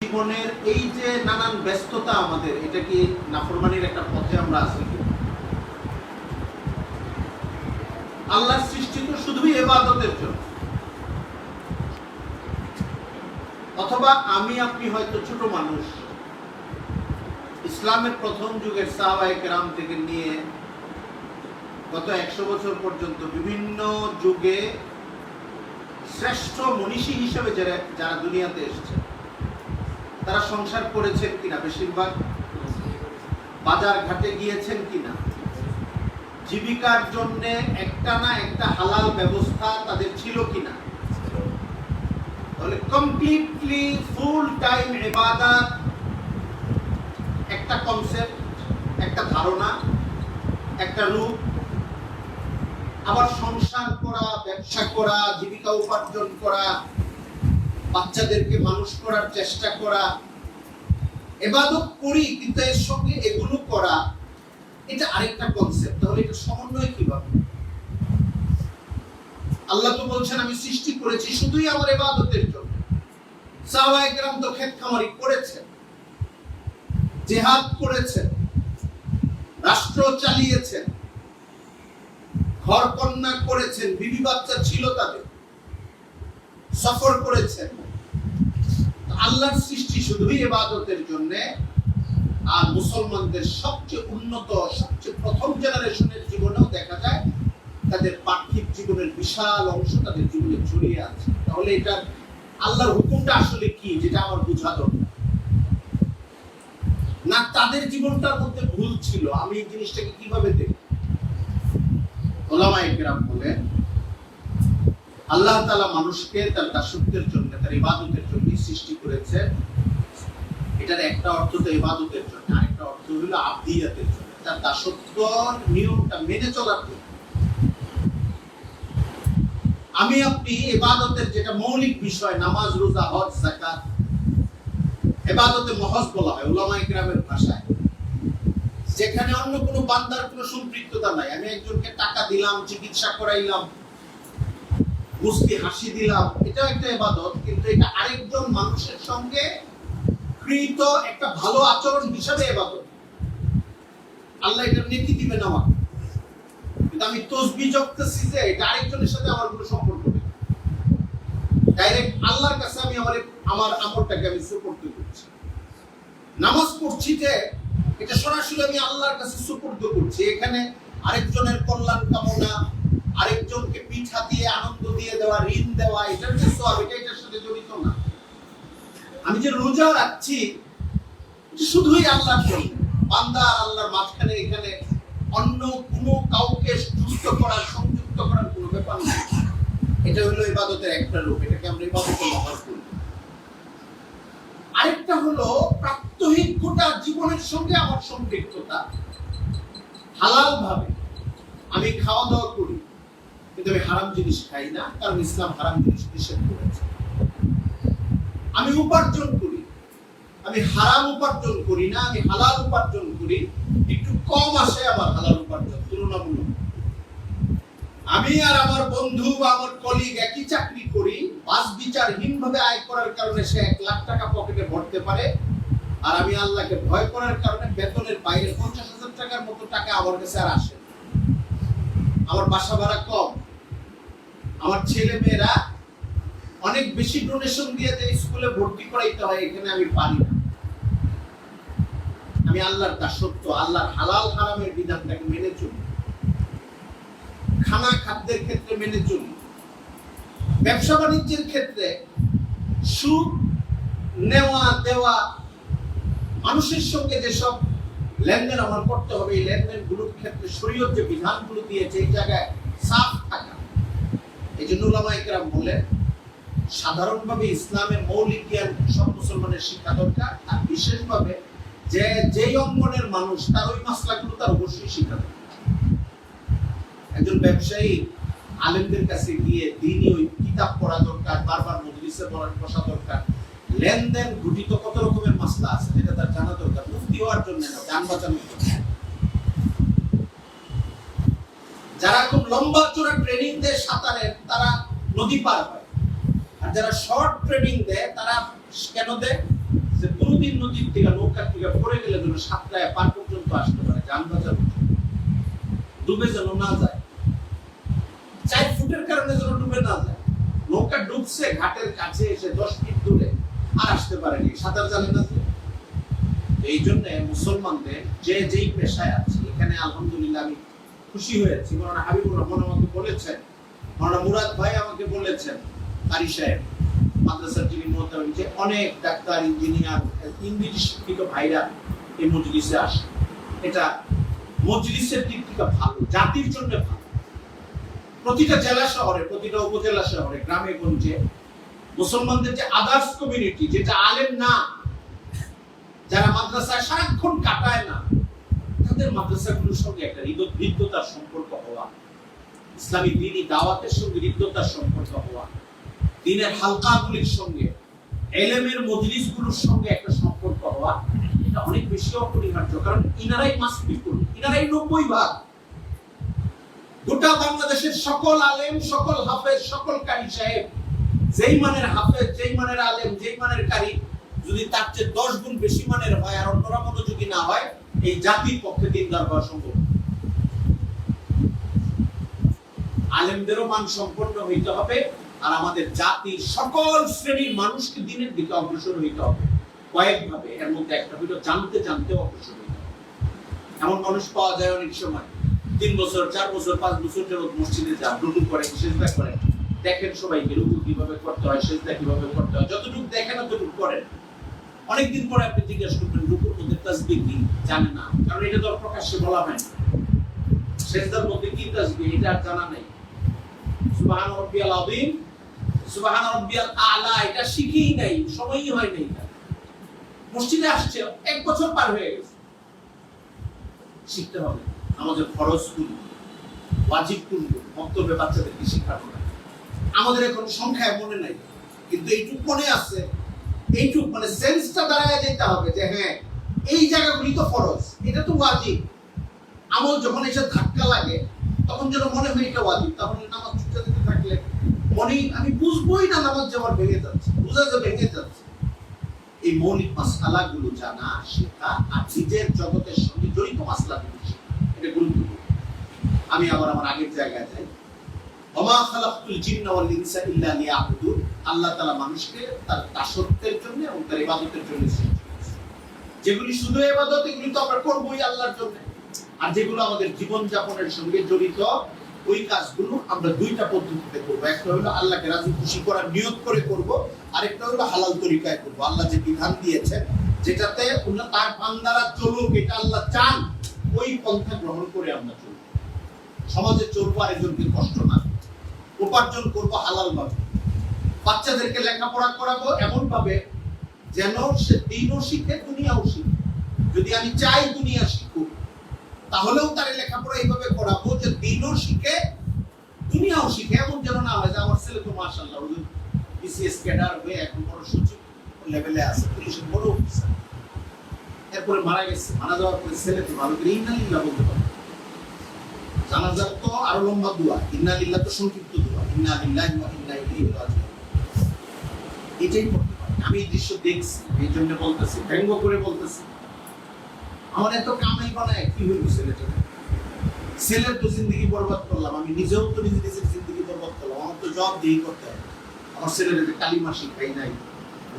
জীবনের এই যে নানান ব্যস্ততা আমাদের, এটা কি নাফরমানির একটা পথে আমরা আছি? আল্লাহর সৃষ্টি তো শুধুই ইবাদতের জন্য। অথবা আমি আপনি হয়তো ছোট মানুষ, ইসলামের প্রথম যুগের সাহাবায়ে কেরাম থেকে নিয়ে গত 100 বছর পর্যন্ত বিভিন্ন যুগে শ্রেষ্ঠ মনীষী হিসেবে যারা দুনিয়াতে এসেছে, তারা সংসার করেছেন কিনা? বেশিরভাগ বাজার ঘাটে গিয়েছেন কিনা? জীবিকার জন্য একটা না একটা হালাল ব্যবস্থা তাদের ছিল কিনা? তাহলে কমপ্লিটলি ফুল টাইম ইবাদত একটা কনসেপ্ট, একটা ধারণা, একটা রূপ। আবার সংসার করা, ব্যবসা করা, জীবিকা উপার্জন করা, বাচ্চাদেরকে মানুষ করার চেষ্টা করা, ইবাদত করি কিন্তু এর সঙ্গে এগুলো করা, এটা আরেকটা কনসেপ্ট। তাহলে এটা সমন্বয় কিভাবে? আল্লাহ তো বলছেন আমি সৃষ্টি করেছি শুধুই আমার ইবাদতের জন্য। সাহাবায়ে কেরাম তো ক্ষেত খামারি করেছেন, জিহাদ করেছেন, রাষ্ট্র চালিয়েছেন, ঘর কন্যা করেছেন, বিবি বাচ্চা ছিল তাদের, সফর করেছেন। আল্লাহর সৃষ্টি শুধুই ইবাদতের জন্য। আর মুসলমানদের সবচেয়ে উন্নত, সবচেয়ে প্রথম জেনারেশনের জীবনেও দেখা যায় তাদের পার্থিব জীবনের বিশাল অংশ তাদের জীবনে জড়িয়ে আছে। তাহলে এটা আল্লাহর হুকুমটা আসলে কি, যেটা আমার বোঝা দরকার। না তাদের জীবনটার মধ্যে ভুল ছিল, আমি এই জিনিসটাকে কিভাবে দেখব? উলামায়ে কেরাম বলেন আল্লাহ তাআলা মানুষকে তার দাসত্বের জন্য, তার ইবাদতের জন্য সৃষ্টি করেছেন। এটার একটা অর্থ তো ইবাদতের জন্য, আরেকটা অর্থ হলো আবদিয়াতের জন্য, তার দাসত্ব নিয়মটা মেনে চলার জন্য। আমি আপনি ইবাদতের যেটা মৌলিক বিষয়, নামাজ, রোজা, হজ, যাকাত, ইবাদতে মহজ বলা হয় উলামায়ে কেরামের ভাষায়, যেখানে অন্য কোনো বান্দার কোনো সম্পৃক্ততা নাই। আমি একজনকে টাকা দিলাম, চিকিৎসা করাইলাম, মুস্কি হাসি দিলাম, এটাও একটা ইবাদত, কিন্তু এটা আরেকজন মানুষের সঙ্গে কৃত একটা ভালো আচরণ হিসাবে ইবাদত। আল্লাহ এটা নেকি দিবেন আমাকে, কিন্তু আমি তাসবিহ জপতেছি যে এটা আরেকজনের সাথে আমার কোনো সম্পর্ক নেই। ডাইরেক্ট আল্লাহর কাছে আমি আমার আমলটাকে আমি সুপর্দ করছি। নামাজ পড়ছি যে এটা সরাসরি আমি আল্লাহর কাছে সুপর্দ করছি। এখানে আরেকজনের কল্যাণ কামনা, আরেকজনকে পিঠা দিয়ে আনন্দ দিয়ে দেওয়া, ঋণ দেওয়া, এটার যে সওয়াব, এটা এটার সাথে জড়িত না। আমি যে রোজা রাখছি শুধুই আল্লাহর জন্য, বান্দা আর আল্লাহর মাঝখানে এখানে অন্য কোনো কাউকে যুক্ত করার, সংযুক্ত করার কোনো ব্যাপার নেই। এটা হলো ইবাদতের একটা রূপ, এটাকে আমরা ইবাদতের মহজ বলি। আরেকটা হলো প্রাত্যহিক গোটা জীবনের সঙ্গে আমার সম্পৃক্ততা। হালাল ভাবে আমি খাওয়া দাওয়া করি, কিন্তু আমি হারাম জিনিস খাই না, কারণ ইসলাম হারাম জিনিস নিষেধ করেছে। আমি উপার্জন করি, আমি হারাম উপার্জন করি না, আমি হালাল উপার্জন করি। একটু কম আসে আমার হালাল উপার্জন তুলনামূলক। আমি আর আমার বন্ধু বা আমার কলিগ একই চাকরি করি, বাস বিচারহীন ভাবে আয় করার কারণে সে 1 লাখ টাকা পকেটে ভরতে পারে, আর আমি আল্লাহকে ভয় করার কারণে বেতনের বাইরে 50,000 টাকার মতো টাকা আমার কাছে আর আসে। আমার বাসা ভাড়া কম, আমার ছেলে মেয়েরা অনেক বেশি ডোনেশন দিয়ে যে স্কুলে ভর্তি করাইতে হয়, এখানে আমি পারি না। আমি আল্লাহর দাসত্ব, আল্লাহর হালাল হারামের বিধানটাকে মেনে চলি। খানা খাদ্যের ক্ষেত্রে মেনে চলি। ব্যবসা বাণিজ্যের ক্ষেত্রে সুদ নেওয়া দেওয়া, মানুষের সঙ্গে যেসব লেনদেন আমার করতে হবে, এই লেনদেনগুলোর ক্ষেত্রে শরীয়ত যে বিধানগুলো দিয়েছে, এই জায়গায় সাফ থাকা। এই জন্য উলামায়ে কেরাম বলেন সাধারণভাবে ইসলামের মৌলিক জ্ঞান সব মুসলমানের শিক্ষা দরকার, আর বিশেষভাবে যেই অঙ্গনের মানুষ তার ওই মাসলাগুলো তার অবশ্যই শিক্ষা দরকার। একজন ব্যবসায়ী আলেমদের কাছে গিয়ে দিনই ওই কিতাব পড়া দরকার, বারবার মজলিসে বসা দরকার। লেনদেন ঘটিত কত রকমের মাসলা আছে যেটা তার জানা দরকার, মুফতি হওয়ার জন্য না, জান বাঁচানোর জন্য। যারা খুব লম্বা চূড়া ট্রেনিং দেয় সাঁতারের, তারা নদী পার হয়। আর যারা শর্ট ট্রেনিং দেয়, তারা কেন দেয়? যে কোনোদিন নদীর থেকে নৌকার থেকে পড়ে গেলে যেন সাতটায় পার পর্যন্ত আসতে পারে, যান বাজার ডুবে যেন না যায়, 4 ফুটের কারণে যেন ডুবে না যায়। নৌকা ডুবছে ঘাটের কাছে এসে 10 ফিট দূরে আর আসতে পারেনি, সাঁতার জানে না। এই জন্য মুসলমানদের যে যেই পেশায় আছে, এখানে আলহামদুলিল্লাহ আমি খুশি হয়েছি। মাওলানা হাবিবুর রহমান আমাকে বলেছেন, মাওলানা মুরাদ ভাই আমাকে বলেছেন, কারি সাহেব মাদ্রাসার যিনি মোহতামিম, যে অনেক ডাক্তার, ইঞ্জিনিয়ার, ইংরেজি শিক্ষিত ভাইরা এই মজলিসে আসে। এটা মজলিসের দিক থেকে ভালো, জাতির জন্য ভালো। প্রতিটা জেলা শহরে, প্রতিটা উপজেলা শহরে, গ্রামে গঞ্জে মুসলমানদের যে আদার্স কমিউনিটি, যেটা আলেম না, যারা মাদ্রাসায় সারাক্ষণ কাটায় না, তাদের মাদ্রাসাগুলোর সঙ্গে একটা হৃদ্যতার সম্পর্ক হওয়া, ইসলামী দ্বীনি দাওয়াতের সঙ্গে হৃদ্যতার সম্পর্ক হওয়া, দ্বীনের হালকাগুলির সঙ্গে, ইলমের মজলিসগুলোর সঙ্গে একটা সম্পর্ক হওয়া, এটা অনেক বেশি অপরিহার্য। কারণ ইনারাই মাস্ট পিপল, ইনারাই 90% গোটা বাংলাদেশের সকল আলেম, সকল হাফেজ, সকল কারি সাহেব, যেই মানের হাফেজ, যেই মানের আলেম, যেই মানের কারি, যদি তার চেয়ে 10 গুণ বেশি মানের হয় আর অন্যরা মনোযোগী না হয়, এই জাতির পক্ষে দিনদার হওয়া সম্ভব। আলেমদেরও মান সম্পন্ন হইতে হবে, আর আমাদের জাতির সকল শ্রেণীর মানুষকে দিনের দিকে অগ্রসর হইতে হবে কয়েকভাবে। এর মধ্যে একটা হইল জানতে জানতে অগ্রসর হইতে হবে। এমন মানুষ পাওয়া যায় অনেক সময় 3 বছর, 4 বছর, 5 বছর যাবত মসজিদে যান, রুকু করেন, সিজদা করেন, দেখেন সবাইকে রুকু কিভাবে করতে হয়, সিজদা কিভাবে করতে হয়, যতটুকু দেখেন ততটুকু করেন। অনেকদিন পরে আপনি জিজ্ঞেস করবেন রুকুর মধ্যে তাসবিহ কি, জানে না, কারণ এটা তো প্রকাশ্যে বলা হয় না। সিজদার মধ্যে কি তাসবিহ, এটা আর জানা নাই। সুবহান রাব্বিয়াল আযীম, সুবহান রাব্বিয়াল আ'লা, এটা শিখেই নাই, সময়ই হয় নাই। মসজিদে আসছে 1 বছর পার হয়ে গেছে। শিখতে হবে। আমাদের ফরজ গুলো, ওয়াজিব গুলো, বক্তব্যে বাচ্চাদেরকে শেখানো হয়। আমাদের এখন সংখ্যায় মনে নাই, কিন্তু এইটুক মনে আছে, এইটুক মানে সেন্সটা দাঁড়ায় যেতে হবে যে হ্যাঁ এই জায়গাগুলি তো ফরজ, এটা তো ওয়াজিব। আমল যখন এসে ধাক্কা লাগে তখন যেন মনে হয় এটা ওয়াজিব। তাহলে নামাজ ছুটে দিতে থাকলে মনেই আমি বুঝবোই না নামাজ যে আমার ভেঙে যাচ্ছে, বুঝা যে ভেঙে যাচ্ছে। এই মৌলিক মাসআলাগুলো জানা, শেখা আর নিজের জগতের সঙ্গে জড়িত মাসআলাগুলো শেখা, এটা গুরুত্বপূর্ণ। আমি আবার আমার আগের জায়গায় যাই। ওমা খালাকতুল জিন্না ওয়াল ইনসা ইল্লা লিয়াবুদুন। আল্লাহ তাআলা মানুষকে তার দাসত্বের জন্য এবং তার ইবাদতের জন্য সৃষ্টি করেছেন। যেগুলি শুধু ইবাদত, এগুলি তো আমরা করবই আল্লাহর জন্য। আর যেগুলো আমাদের জীবন যাপনের সঙ্গে জড়িত, ওই কাজগুলো আমরা 2টা পদ্ধতিতে করব। একটা হলো আল্লাহকে রাজি খুশি করার নিয়ত করে করব, আর একটা হলো হালাল তরিকায় করব। আল্লাহ যে বিধান দিয়েছেন, যেটাতে তার বান্দারা চলুক, এটা আল্লাহ চান, ওই পন্থা গ্রহণ করে আমরা চলব। সমাজে চলবো, আরেকজনকে কষ্ট না, উপার্জন করব হালাল ভাবে। বাচ্চাদেরকে লেখাপড়া করাবো এমন ভাবে যেন সে দিনও শিখে, দুনিয়াও শিখে। যদি আমি চাই দুনিয়া শিখুক, তাহলেও তার লেখাপড়া এইভাবে করাবো যে দিনও শিখে, দুনিয়াও শিখে। এমন যেন না হয় যে আমার ছেলে তো মাশাআল্লাহ বিসিএস ক্যাডার হয়ে এখন বড় সচিব লেভেলে আছে, পুলিশের বড় অফিসার, এরপরে মারা গেছে, মারা যাওয়ার পরে ছেলে তো ভালো করে ইন্না লিল্লাহ বলতে পারে। জানাজার তো আরো লম্বা দোয়া, ইন্না লিল্লাহ তো সংক্ষিপ্ত দোয়া, ইন্না লিল্লাহি ওয়া ইন্না ইলাইহি রাজিউন। এটাই করতে পারে। আমি এই দৃশ্য দেখছি, এই জন্য বলতেছি, ব্যঙ্গ করে বলতেছি। আমার এত কামাই বানায় কি হইল ছেলেটা? ছেলের তো জিন্দগি বরবাদ করলাম, আমি নিজেও তো নিজের জিন্দগি বরবাদ করলাম। আমার তো জব দিয়েই করতে হবে। আমার ছেলেটাকে কালিমা শিখাই নাই,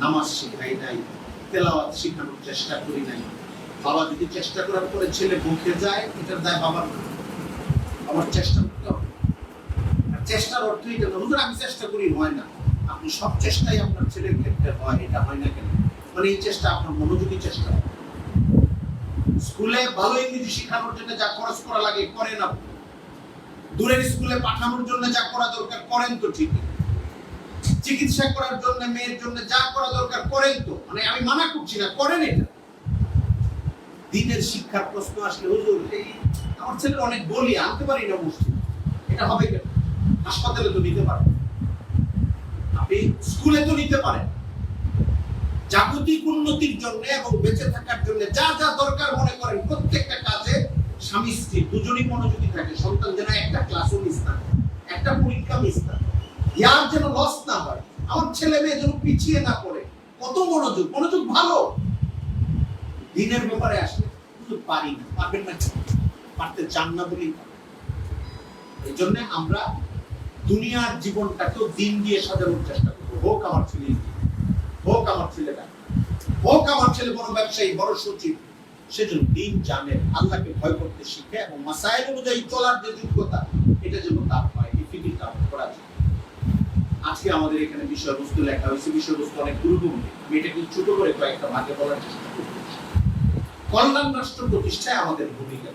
নামাজ শিখাই নাই, তেলাওয়াত শিখানোর চেষ্টা করি নাই। বাবা যদি চেষ্টা করার পরে ছেলে মুখে যায়, এটার দায় বাবার না, আমার চেষ্টা করতে হবে। আর চেষ্টার অর্থ এটা না হুজুর আমি চেষ্টা করি, হয় না। আপনি সব চেষ্টাই আপনার ছেলের ক্ষেত্রে হয়, এটা হয় না কেন? মানে এই চেষ্টা আপনার মনোযোগী চেষ্টা। স্কুলে ভালো ইংরেজি শেখানোর জন্য যা খরচ করা লাগে করেন আপনি, দূরের স্কুলে পাঠানোর জন্য যা করা দরকার করেন তো ঠিকই, চিকিৎসা করার জন্য মেয়ের জন্য যা করা দরকার করেন তো, মানে আমি মানা করছি না, করেন। এটা দিনের শিক্ষার প্রশ্ন আসলে হুজুর এই আমার ছেলে অনেক বলি আনতে পারি না মসজিদ, এটা হবে কেন? হাসপাতালে তো নিতে পারেন, আপনি স্কুলে তো নিতে পারেন। জাগতিক উন্নতির জন্য এবং বেঁচে থাকার জন্য যা যা দরকার মনে করেন প্রত্যেকটা কাজে স্বামী স্ত্রী দুজনই মনোযোগী থাকে। সন্তান যেন একটা ক্লাসও মিস না, একটা পরীক্ষা মিস না, ইয়ার যেন লস না হয়, আমার ছেলে মেয়ে যেন পিছিয়ে না পড়ে। কত মনোযোগ, মনোযোগ ভালো, দিনের ব্যাপারে আসলে কিন্তু পারি না, পারবেন না, পারতে চান না বলেই। এই জন্য আমরা দুনিয়ার জীবনটাকেও দিন দিয়ে সাজানোর চেষ্টা করবো। হোক আমার ছেলে, হোক আমার ছেলেটা, হোক আমার ছেলে বড় ব্যবসায়ী, বড় সচিব, সেজন্য দিন জানে, আল্লাহকে ভয় করতে শিখে এবং মাসাইল অনুযায়ী চলার যে যোগ্যতা, এটা যেন তার হয়, এই ফিকিরটা করা যায়। আজকে আমাদের এখানে বিষয়বস্তু লেখা হয়েছে, বিষয়বস্তু অনেক গুরুত্বপূর্ণ। আমি এটাকে ছোট করে কয়েকটা ভাগে বলার চেষ্টা করব। কল্যাণ রাষ্ট্র প্রতিষ্ঠায় আমাদের ভূমিকা।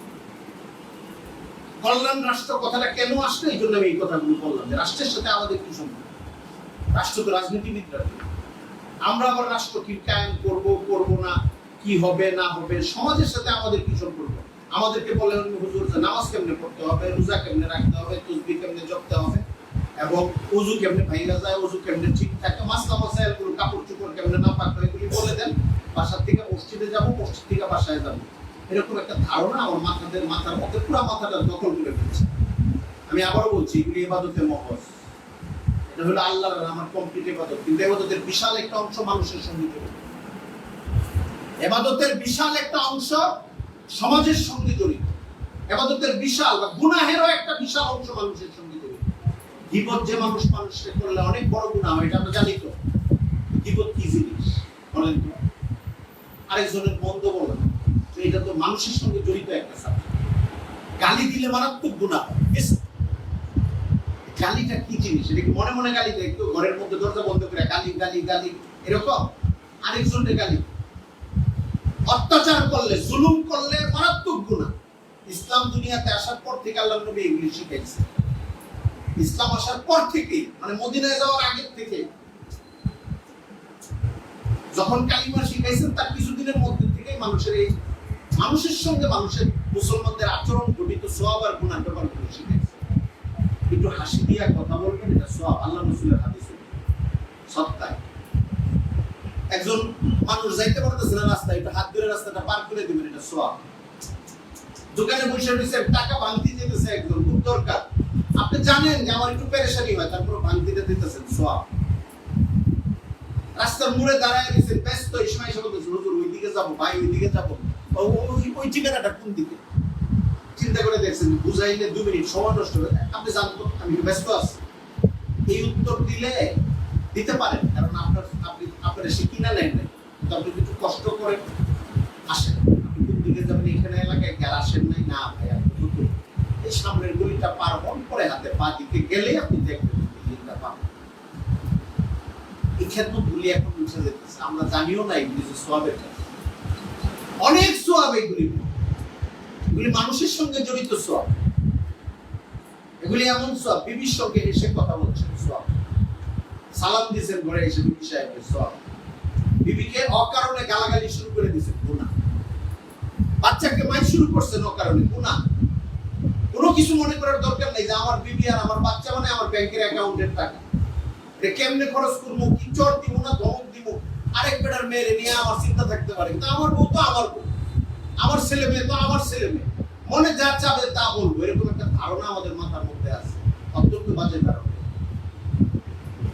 কল্যাণ রাষ্ট্র কথাটা কেন আসলো, এই জন্য আমি এই কথাগুলো বললাম যে রাষ্ট্রের সাথে আমাদের কি সম্পর্ক। রাষ্ট্র তো রাজনীতিবিদরা, আমরা আবার রাষ্ট্র কি কায়েম করবো করবো না, কি হবে না হবে, সমাজের সাথে আমাদের কি সম্পর্ক। আমাদেরকে বলে হুজুর নামাজ কেমনে পড়তে হবে, রোজা কেমনে রাখতে হবে, তাসবিহ কেমনে জপতে হবে, এবং ওযু কেমনে ভাইরা যায়, ওযু কেমনে ঠিক থাকে, মাসলা মাসাইল গুলো, কাপড় চোপড় কেমনে না পাক হয়, এগুলি বলে দেন। বাসা থেকে মসজিদে যাব, মসজিদ থেকে বাসায় যাব, এরকম একটা ধারণা আমার মাথার মধ্যে পুরো মাথাটা দখল করে ফেলছে। আমি আবারও বলছি, এগুলি ইবাদতের মহজ। এটা হলো আল্লাহর আমার কমপ্লিট ইবাদত, কিন্তু ইবাদতের বিশাল একটা অংশ মানুষের সঙ্গে জড়িত। ইবাদতের বিশাল একটা অংশ সমাজের সঙ্গে জড়িত। ইবাদতের বিশাল বা গুনাহেরও একটা বিশাল অংশ মানুষের সঙ্গে জড়িত। গীবত যে মানুষকে করলে অনেক বড় গুনাহ হয়, এটা আমরা জানি তো। গীবত কি জিনিস বলেন তো? আরেকজনের মন্দ বলা, তো এটা তো মানুষের সঙ্গে জড়িত একটা সাবজেক্ট। গালি দিলে মারাত্মক গুনাহ হয়। গালিটা কি জিনিস? এটা কি মনে মনে গালি দেয়, কেউ ঘরের মধ্যে দরজা বন্ধ করে গালি গালি গালি এরকম? আরেকজনের গালি, অত্যাচার করলে, জুলুম করলে মারাত্মক গুনাহ। ইসলাম দুনিয়াতে আসার পর থেকে আল্লাহর নবী এগুলি শিখাইছে। ইসলাম আসার পর থেকে, মানে মদিনায় যাওয়ার আগে থেকে, যখন কালিমা শিখাইছেন তার কিছুদিনের মধ্যে থেকে মানুষের সঙ্গে মানুষের, মুসলমানদের আচরণ গঠিত সওয়াব আর গুনাহ ব্যাপারগুলো শিখাইছে। একটু হাসি দিয়া কথা বলবেন, এটা সওয়াব, আল্লাহ রাসূলের হাদিসে সত্যায়। একজন মানুষ যাইতে পারতেছে না রাস্তায়, একটু হাত ধরে রাস্তাটা পার করে দিবেন, এটা সওয়াব। দোকানে বসে রয়েছে, টাকা ভাঙতি দিতেছে একজন, খুব দরকার, আপনি জানেন যে আমার একটু পেরেশানি হয়, তারপর ভাঙতিটা দিতেছেন, সওয়াব। রাস্তার মোড়ে দাঁড়ায় গেছেন, ব্যস্ত, এই সময় এসে বলতেছেন হুজুর ওইদিকে যাবো, ভাই ওইদিকে যাবো, ওই ঠিকানাটা কোন দিকে? চিন্তা করে দেখছেন, বুঝাইলে 2 মিনিট সময় নষ্ট হবে, আপনি জানতো আমি ব্যস্ত আছি। এই উত্তর দিতে পারেন, কারণ আপনার সে কিনা নেন নাই, কিন্তু আপনি একটু কষ্ট করে আসেন। আপনি কোন দিকে যাবেন, এখানে এলাকায় গেল আসেন নাই, না ভাই আপনি এই সামনের গলিটা পার হন, পরে হাতে পা দিতে গেলে আপনি দেখবেন বিল্ডিংটা পাবেন। এই ক্ষেত্রগুলি এখন মুছে যেতেছে, আমরা জানিও না এগুলি যে সওয়াবের কাজ, অনেক সওয়াব এগুলি মানুষের সঙ্গে জড়িত সওয়াব। এগুলি এমন সওয়াব, বিবির সঙ্গে এসে কথা বলছেন সওয়াব, সালাম দিয়েছেন ঘরে এসে বিবি সাহেবের সওয়াব, বিবিকে অকারণে গালাগালি শুরু করে দিয়েছেন গুনাহ, বাচ্চাকে মাই শুরু করছেন অকারণে গুনাহ। কোনো কিছু মনে করার দরকার নেই যে আমার বিবি আর আমার বাচ্চা মানে আমার ব্যাংকের অ্যাকাউন্টের টাকা, এটা কেমনে খরচ করবো, কি চর দিব না ধমক দিব, আরেক বেটার মেয়েরে নিয়ে আমার চিন্তা থাকতে পারে, কিন্তু আমার বউ তো আমার বউ, আমার ছেলে মেয়ে তো আমার ছেলে মেয়ে, মনে যা চাবে তা বলবো, এরকম একটা ধারণা আমাদের মাথার মধ্যে আছে, অত্যন্ত বাজে ধারণা।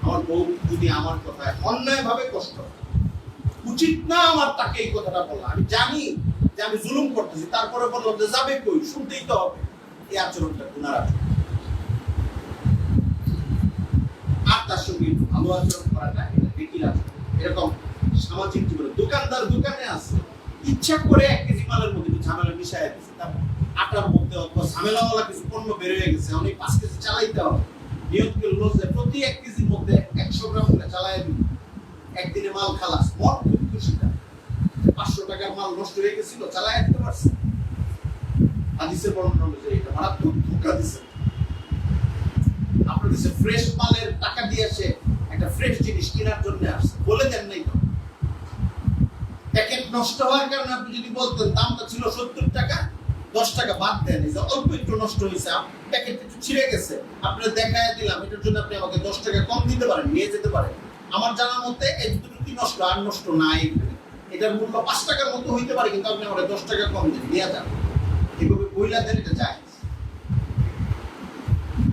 আমার বউ যদি আমার কথায় অন্যায় ভাবে কষ্ট, উচিত না আমার তাকে এই কথাটা বলা, আমি জানি যে আমি জুলুম করতেছি, তারপরে বললাম যে যাবে কই, শুনতেই তো হবে, এই আচরণটা গুনার আচরণ। আর তার সঙ্গে ভালো আচরণ করাটা এটা বেকির আচরণ। এরকম সামাজিক জীবনে দোকানদার দোকানে আছে, ইচ্ছা করে 1 কেজি মালের মধ্যে একটু ঝামেলা মিশাইয়া দিচ্ছে, তার আটার মধ্যে অথবা ঝামেলাওয়ালা কিছু পণ্য বের হয়ে গেছে, অনেক 5 কেজি চালাইতে হবে, নিয়ত করলো যে প্রতি 1 কেজির মধ্যে 100 গ্রাম করে চালাইয়া দিব, একদিনে মাল খালাস, মন খুব খুশি, 500 টাকার মাল নষ্ট হয়ে গেছিল, চালাইয়া দিতে পারছে। হাদিসের বর্ণনা অনুযায়ী এটা মারাত্মক ধোঁকা দিছে। আপনার কাছে ফ্রেশ মালের টাকা দিয়ে আসে একটা ফ্রেশ জিনিস কেনার জন্য আসছে, বলে দেন নাই তো, প্যাকেট নষ্ট হওয়ার কারণে আপনি যদি বলতেন দামটা ছিল 70 টাকা, 10 টাকা বাদ দেন, এই যে অল্প একটু নষ্ট হয়েছে, প্যাকেট একটু ছিঁড়ে গেছে, আপনার দেখায় দিলাম, এটার জন্য আপনি আমাকে 10 টাকা কম দিতে পারেন, নিয়ে যেতে পারেন। আমার জানার মতে এই দুটো কি নষ্ট, আর নষ্ট নাই, এটার মূল্য 5 টাকার মতো হইতে পারে, কিন্তু আপনি আমাকে 10 টাকা কম দিন, নিয়ে যান। এভাবে বইলা দেন, এটা জায়েজ।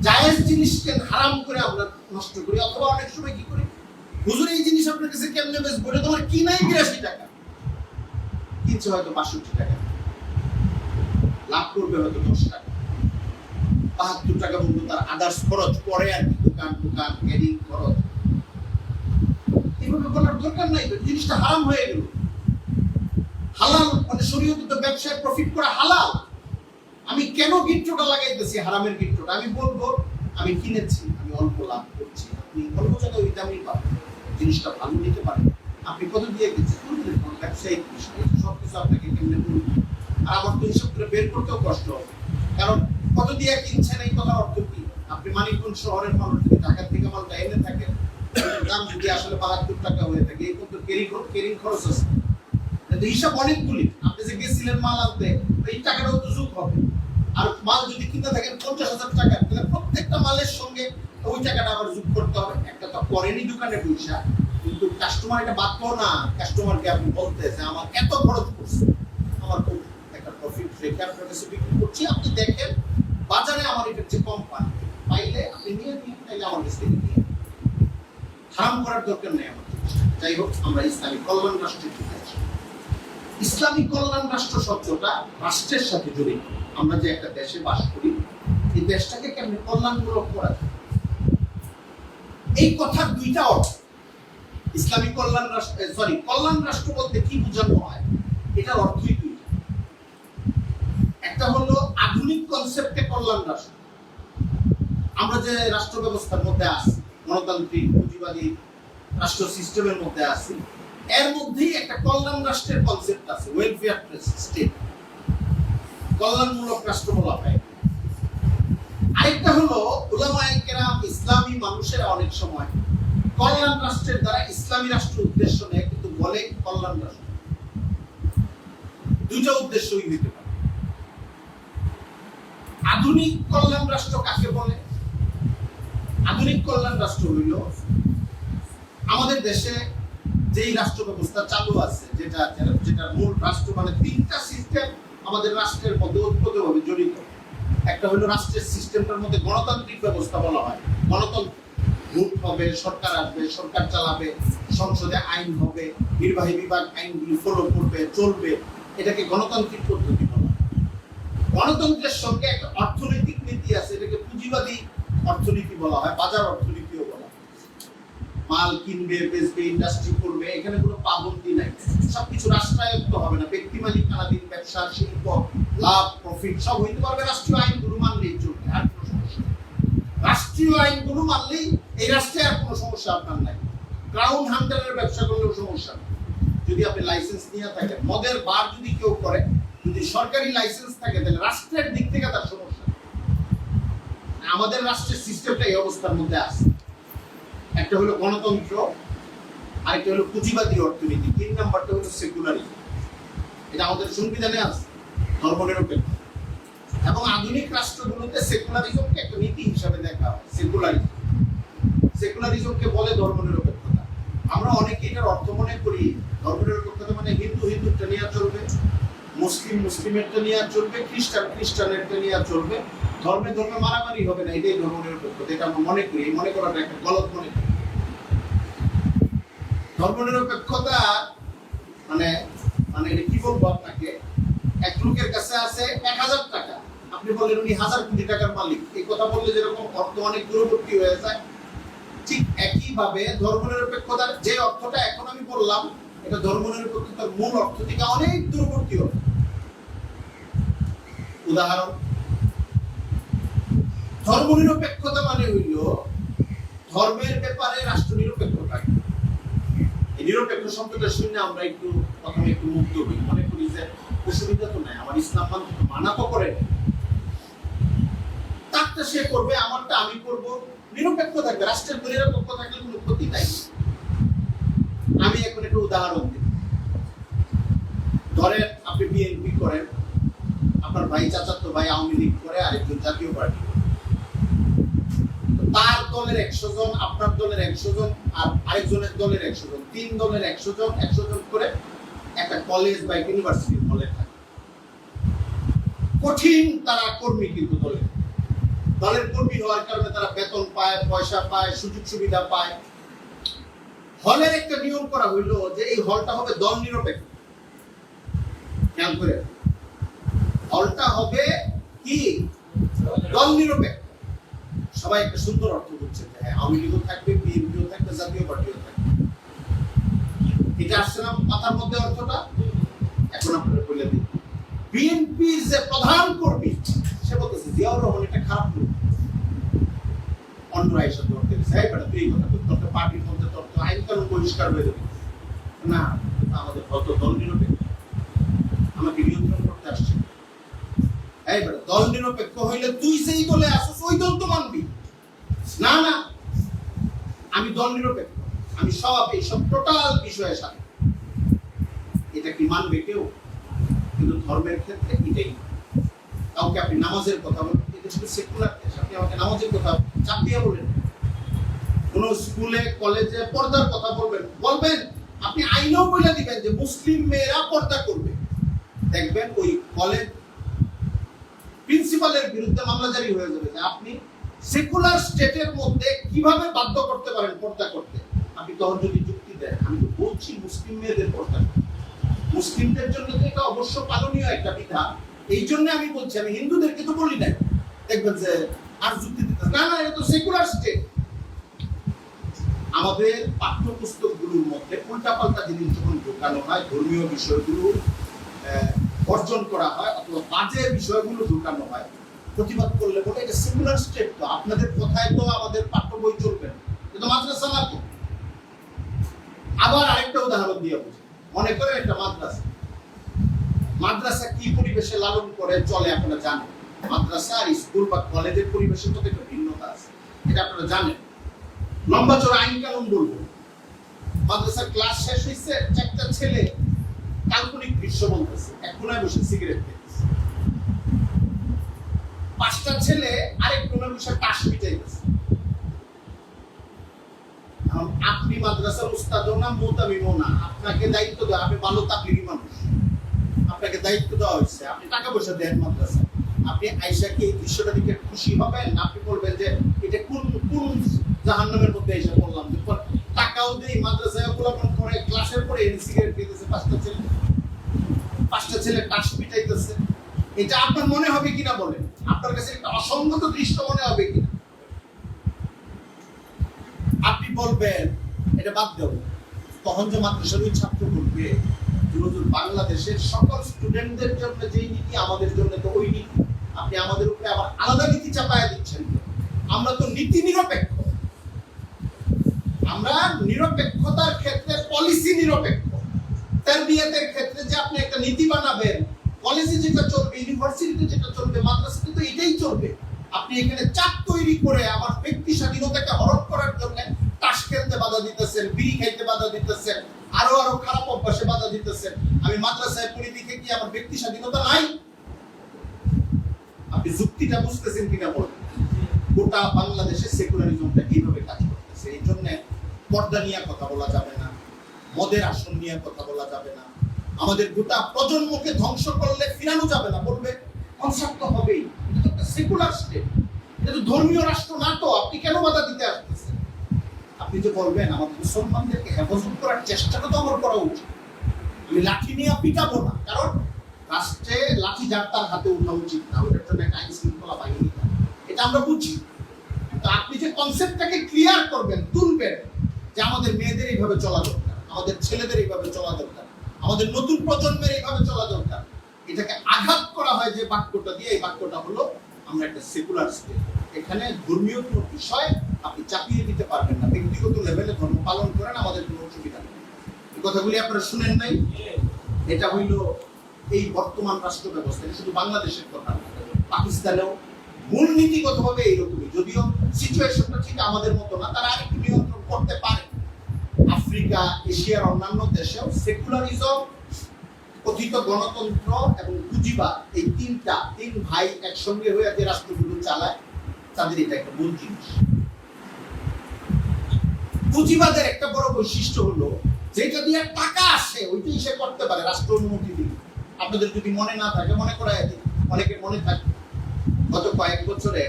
জায়েজ জিনিসকে হারাম করে আমরা নষ্ট করি, অথবা অনেক সময় কি করি, হুজুর এই জিনিস আপনার কাছে কেমনে বেচবো, এটা তোমার কি নাই 82 টাকা, কিনছে হয়তো ৬২ টাকা, লাভ করবে হয়তো ১০ টাকা। ৭২ টাকা বন্ধু তার আদার্স খরচ পরে আর কি, দোকান ক্যারিং খরচ। এভাবে বলার দরকার নাই তো, জিনিসটা হারাম হয়ে গেল। হালাল মানে শরীয়তে তো ব্যবসায় প্রফিট করা হালাল। আমি কেন গিট্টোটা লাগাইতেছি হারামের গিট্টোটা? আমি বলবো আমি কিনেছি, আমি অল্প লাভ করছি, আপনি অল্প জায়গায় ওই দামই পাবেন, জিনিসটা ভালো নিতে পারেন। আপনি কত দিয়ে গেছেন ব্যবসায়িক বিষয়, সবকিছু আপনাকে কেমনে বলুন। আর আমার তো হিসাব করে বের করতেও কষ্ট হবে, কারণ কত দিয়ে কিনছেন এই কথার অর্থ কি? আপনি মানিকগঞ্জ শহরের মানুষ যদি ঢাকা থেকে মালটা এনে থাকেন, দাম যদি আসলে ৭২ টাকা হয়ে থাকে, এই কিন্তু কেরিং খরচ আছে, হিসাব অনেকগুলি। আপনি যে গেছিলেন মাল আনতে, এই টাকাটাও তো যোগ হবে। আর মাল যদি কিনতে থাকেন ৫০,০০০ টাকা, তাহলে প্রত্যেকটা মালের সঙ্গে ওই টাকাটা আবার যোগ করতে হবে। একটা তো করেনি দোকানে পয়সা, কিন্তু কাস্টমার এটা বাদ পাও না। কাস্টমারকে আপনি বলতে যে আমার এত খরচ করছে, আমার তো একটা প্রফিট রেখে আপনার কাছে বিক্রি করছি, আপনি দেখেন বাজারে আমার এটা যে কম পান, পাইলে আপনি নিয়ে নিন, তাইলে আমার কাছ থেকে নিয়ে। হারাম করার দরকার নেই আমাদের। যাই হোক, আমরা ইসলামিক কল্যাণ রাষ্ট্রের দিকে আছি। ইসলামিক কল্যাণ রাষ্ট্র শব্দটা রাষ্ট্রের সাথে জড়িত। আমরা যে একটা দেশে বাস করি, এই দেশটাকে কেমন কল্যাণমূলক করা যায়, এই কথার দুইটা অর্থ। ইসলামিক কল্যাণ রাষ্ট্র, কল্যাণ রাষ্ট্র বলতে কি বোঝানো হয়, এটার অর্থই দুইটা। একটা হলো আধুনিক কনসেপ্টে কল্যাণ রাষ্ট্র। আমরা যে রাষ্ট্র ব্যবস্থার মধ্যে আছি, গণতান্ত্রিক পুঁজিবাদী রাষ্ট্র সিস্টেমের মধ্যে আছি, এর মধ্যেই একটা কল্যাণ রাষ্ট্রের কনসেপ্ট আছে, ওয়েলফেয়ার স্টেট, কল্যাণমূলক রাষ্ট্র বলা হয়। আরেকটা হলো উলামায়ে কেরাম, ইসলামী মানুষেরা অনেক সময় কল্যাণ রাষ্ট্রের দ্বারা ইসলামী রাষ্ট্র উদ্দেশ্য নেয়, কিন্তু বলে কল্যাণ রাষ্ট্র। দুইটা উদ্দেশ্যই হইতে পারে। আধুনিক কল্যাণ রাষ্ট্র কাকে বলে? আধুনিক কল্যাণ রাষ্ট্র হইল আমাদের দেশে যেই রাষ্ট্র ব্যবস্থা চালু আছে, যেটা মূল রাষ্ট্র, মানে তিনটা সিস্টেম আমাদের রাষ্ট্রের মধ্যে ওতপ্রোতভাবে জড়িত। একটা হলো রাষ্ট্রের সিস্টেমটার মধ্যে গণতান্ত্রিক ব্যবস্থা বলা হয়। গণতন্ত্র, ভোট হবে, সরকার আসবে, সরকার চালাবে, সংসদে আইন হবে, নির্বাহী বিভাগ আইনগুলি ফলো করবে, চলবে, এটাকে গণতান্ত্রিক পদ্ধতি বলা হয়। গণতন্ত্রের সঙ্গে একটা অর্থনৈতিক নীতি আছে, এটাকে পুঁজিবাদী অর্থনীতি বলা হয়, বাজার অর্থনীতিও বলা হয়। মাল কিনবে, বেচবে, ইন্ডাস্ট্রি করবে, এখানে কোনো পাবন্দি নাই। সবকিছু রাষ্ট্রায়ত্ত হবে না, ব্যক্তি মালিকানাধীন ব্যবসা, শিল্প, লাভ, প্রফিট সব হইতে পারবে রাষ্ট্রীয় আইনগুলো মানলেই চলবে, আর কোনো সমস্যা নেই। রাষ্ট্রীয় আইনগুলো মানলেই এই রাষ্ট্রে আর কোনো সমস্যা আপনার নাই। ক্রাউন হান্টারের ব্যবসা করলেও সমস্যা নেই, যদি আপনি লাইসেন্স নিয়ে থাকেন। মদের বার যদি কেউ করে, যদি সরকারি লাইসেন্স থাকে, তাহলে রাষ্ট্রের দিক থেকে তার সমস্যা। আমাদের রাষ্ট্রের সিস্টেমটা এই অবস্থার মধ্যে আছে। একটা হলো গণতন্ত্র, আরেকটা হলো পুঁজিবাদী অর্থনীতি, ৩ নাম্বারটা হলো সেকুলারিজম। এটা আমাদের সংবিধানে আছে, ধর্মনিরপেক্ষ। এবং আধুনিক রাষ্ট্রগুলোতে সেকুলারিজমকে একটা নীতি হিসাবে দেখা হয়। সেকুলারিজমকে বলে ধর্মনিরপেক্ষতা। আমরা অনেকে এটার অর্থ মনে করি ধর্মনিরপেক্ষতা মানে হিন্দুটা নিয়ে চলবে, মুসলিমেরটা নিয়ে চলবে, খ্রিস্টানেরটা নিয়ে চলবে, ধর্মে মারামারি হবে না, এটাই ধর্মনিরপেক্ষতা। এটা আমরা মনে করি, মনে করাটা একটা গলত মনে করি। ধর্মনিরপেক্ষতা মানে এটা কি বলবো আপনাকে, এক লোকের কাছে আছে ১,০০০ টাকা, আপনি বললেন উনি ১,০০০ কোটি টাকার মালিক, এই কথা বললে যেরকম অর্থ অনেক দূরবর্তী হয়ে যায়, ঠিক একইভাবে ধর্মনিরপেক্ষতার যে অর্থটা এখন আমি বললাম, এটা ধর্মনিরপেক্ষতার মূল অর্থ থেকে অনেক দূরবর্তী হবে। উদাহরণ, ধর্মনিরপেক্ষতা মানে হইল ধর্মের ব্যাপারে রাষ্ট্র নিরপেক্ষ থাকে। এই নিরপেক্ষ শব্দটা শুনে আমরা প্রথমে একটু মুগ্ধ হই, মনে করি যে অসুবিধা তো নাই, আমার ইসলাম মানা তো করে, তারটা সে করবে, আমারটা আমি করব, নিরপেক্ষ থাকবে। রাষ্ট্রের নিরপেক্ষ থাকলে কোনো ক্ষতি নাই। আমি এখন একটা উদাহরণ দিই। ধরেন আপনি বিএনপি করেন, আপনার ভাই, চাচাতো ভাই আওয়ামী লীগ করে, আরেকজন জাতীয় পার্টি করে। তার দলের ১০০ জন, আপনার দলের ১০০ জন, আর আরেকজনের দলের ১০০ জন, ৩ দলের ১০০ জন, ১০০ জন করে একটা কলেজ বা ইউনিভার্সিটি হলে থাকে। কঠিন তারা কর্মী, কিন্তু দলের কর্মী হওয়ার কারণে তারা বেতন পায়, পয়সা পায়, সুযোগ সুবিধা পায়। হলের একটা নিয়ম করা হইলো যে এই হলটা হবে দল নিরপেক্ষ। খেয়াল করে, দলটা হবে কি দল নিরপেক্ষ। সবাই একটা সুন্দর অর্থ করছে যে হ্যাঁ আওয়ামী লীগও থাকবে, বিএনপিও থাকবে, জাতীয় পার্টিও থাকবে। এটা আসছে না মাথার মধ্যে অর্থটা? এখন আপনারা বলে দিন, বিএনপির যে প্রধান কর্মী সে বলতেছে জিয়াউর রহমান এটা খারাপ লোক, অন্যরা এসব ধরতে গেছে, এই বেটা তুই এই কথা তোর তো পার্টির মধ্যে তোর তো আইন কানুন বহিষ্কার হয়ে যাবে না, আমাদের কত দল নিরপেক্ষ, আমাকে নিয়ন্ত্রণ করতে আসছে। এই বেটা দল নিরপেক্ষ হইলে তুই সেই দলে আসছিস ওই দল তো মানবি না। না, আমি দল নিরপেক্ষ, আমি সব এইসব টোটাল বিষয়ের সাথে। এটা কি মানবে কেউ? কিন্তু ধর্মের ক্ষেত্রে এটাই। কাউকে আপনি নামাজের কথা বলেন, এটা শুধু সেকুলার দেশ, আপনি আমাকে নামাজের কথা চাপ দিয়ে বলেন। কোন স্কুলে কলেজে পর্দার কথা বলবেন, আপনি আইনেও বলে দিবেন যে মুসলিম মেয়েরা পর্দা করবে, দেখবেন ওই কলেজ প্রিন্সিপালের বিরুদ্ধে মামলা জারি হয়ে যাবে যে আপনি সেকুলার স্টেটের মধ্যে কিভাবে বাধ্য করতে পারেন পর্দা করতে। আপনি তখন যদি যুক্তি দেন, আমি তো বলছি মুসলিম মেয়েদের পর্দা, মুসলিমদের জন্য তো এটা অবশ্য পালনীয় একটা বিধান, এই জন্য আমি বলছি, আমি হিন্দুদেরকে তো বলি নাই। দেখবেন যে আর যুক্তি দিতে না, না এটা তো সেকুলার স্টেট। আমাদের পাঠ্যপুস্তকগুলোর মধ্যে উল্টাপাল্টা জিনিস যখন ঢোকানো হয়, ধর্মীয় বিষয়গুলো বর্জন করা হয় অথবা বাজে বিষয়গুলো ঢোকানো হয়, প্রতিবাদ করলে বলে এটা সেকুলার স্টেট, তো আপনাদের কোথায় তো আমাদের পাঠ্য বই চলবে না, এটা মাদ্রাসা না তো। আবার আরেকটা উদাহরণ দিয়ে বুঝি, মনে করেন একটা মাদ্রাসা কি পরিবেশে লালন করে চলে আপনারা জানেন। মাদ্রাসা আর স্কুল বা কলেজের পরিবেশের মধ্যে একটা ভিন্নতা আছে, এটা আপনারা জানেন। লম্বা চড়া আইন কানুন বলবো, মাদ্রাসার ক্লাস শেষ হয়েছে, চারটা ছেলে কাল্পনিক দৃশ্য বলতেছে, এক কোনায় বসে সিগারেট খেতেছে, পাঁচটা ছেলে আরেক কোনায় বসে তাস পিটাইতেছে। আপনি মাদ্রাসার উস্তাদও না, মুতামিমও না, আপনাকে দায়িত্ব দেওয়া, আপনি ভালো তাবলিগী মানুষ, আপনাকে দায়িত্ব দেওয়া হয়েছে, আপনি টাকা পয়সা দেন মাদ্রাসা, আপনি আইসা কি এই দৃশ্যটা দিকে খুশি হবেন? আপনি বলবেন যে এটা কোন জাহান্নামের মধ্যে এসে পড়লাম, টাকাও দেই মাদ্রাসায় গোলাপন করে, ক্লাসের পরে সিগারেট খেতেছে পাঁচটা ছেলে টাস পিটাইতেছে, এটা আপনার মনে হবে কিনা বলেন? আপনার কাছে একটা অসংগত দৃশ্য মনে হবে কিনা? আপনি বলবেন এটা বাদ দেব। তখন যে মাদ্রাসার ওই ছাত্র বলবে বাংলাদেশের সকল স্টুডেন্টদের জন্য যেই নীতি, আমাদের জন্য তো ওই নীতি, আপনি আমাদের উপরে আবার আলাদা নীতি চাপায়া দিচ্ছেন। আমরা তো নীতি নিরপেক্ষ, আমরা নিরপেক্ষতার ক্ষেত্রে পলিসি নিরপেক্ষ। তারবিয়াতের ক্ষেত্রে যে আপনি একটা নীতি বানাবেন, কলেজে যেটা চলবে, ইউনিভার্সিটিতে যেটা চলবে, মাদ্রাসাতে তো এটাই চলবে। আপনি এখানে চাপ তৈরি করে আমার ব্যক্তি স্বাধীনতাকে হরণ করার জন্য তাস খেলতে বাধা দিতেছেন, বিড়ি খাইতে বাধা দিতেছেন, আরো খারাপ অভ্যাসে বাধা দিতেছেন। আমি মাদ্রাসায় পড়ি দেখে কি আমার ব্যক্তি স্বাধীনতা নাই? আপনি যুক্তিটা বুঝতেছেন কিনা বলেন? গোটা বাংলাদেশে সেকুলারিজমটা এইভাবে কাজ করতেছে। এই জন্য পর্দা নিয়ে কথা বলা যাবে না, মদের আসন নিয়ে কথা বলা যাবে না, আমাদের গোটা প্রজন্মকে ধ্বংস করলে ফিরানো যাবে না, বলবে কনসেপ্ট হবেই। এটা তো একটা সেকুলার স্টেট, এটা তো ধর্মীয় রাষ্ট্র না, তো আপনি কেন বাধা দিতে আসতেছেন? আপনি যে বলবেন আমাদের মুসলমানদেরকে হেফাজত করার চেষ্টাটা তো আমার করা উচিত, আমি লাঠি নিয়ে পিটাবো না, কারণ রাষ্ট্রে লাঠি যার তার হাতে উঠা উচিত না, ওটার জন্য একটা আইন শৃঙ্খলা বাহিনী, এটা আমরা বুঝি। তো আপনি যে কনসেপ্টটাকে ক্লিয়ার করবেন, তুলবেন যে আমাদের মেয়েদের এইভাবে চলা দরকার, আমাদের ছেলেদের এইভাবে চলা দরকার, আমাদের নতুন প্রজন্মের এইভাবে চলা দরকার, এটাকে আঘাত করা হয় যে বাক্যটা দিয়ে, এই বাক্যটা হলো আমরা একটা সেকুলার স্টেট, এখানে ধর্মীয় কোনো বিষয় আপনি চাপিয়ে দিতে পারবেন না, ব্যক্তিগত লেভেলে ধর্ম পালন করেন, আমাদের কোনো অসুবিধা নেই। এই কথাগুলি আপনারা শুনেন নাই? এটা হইল এই বর্তমান রাষ্ট্র ব্যবস্থা, এটা শুধু বাংলাদেশের কথা না, পাকিস্তানেও মূলনীতিগতভাবে এইরকমই, যদিও সিচুয়েশনটা ঠিক আমাদের মতো না, তারা আরেকটু নিয়ন্ত্রণ করতে পারে। আফ্রিকা, এশিয়ার অন্যান্য দেশেও সেকুলারিজম, কথিত গণতন্ত্র এবং পুঁজিবাদ, এই তিন ভাই একসঙ্গে হয়ে যে রাষ্ট্রগুলো চালায়, তাদের এটা একটা মূল জিনিস। পুঁজিবাদের একটা বড় বৈশিষ্ট্য হলো যেটা দিয়ে টাকা আসে ওইটাই সে করতে পারে রাষ্ট্র অনুমতি দিলে। আপনাদের যদি মনে না থাকে মনে করায় দিন, অনেকের মনে থাকে গত কয়েক বছরে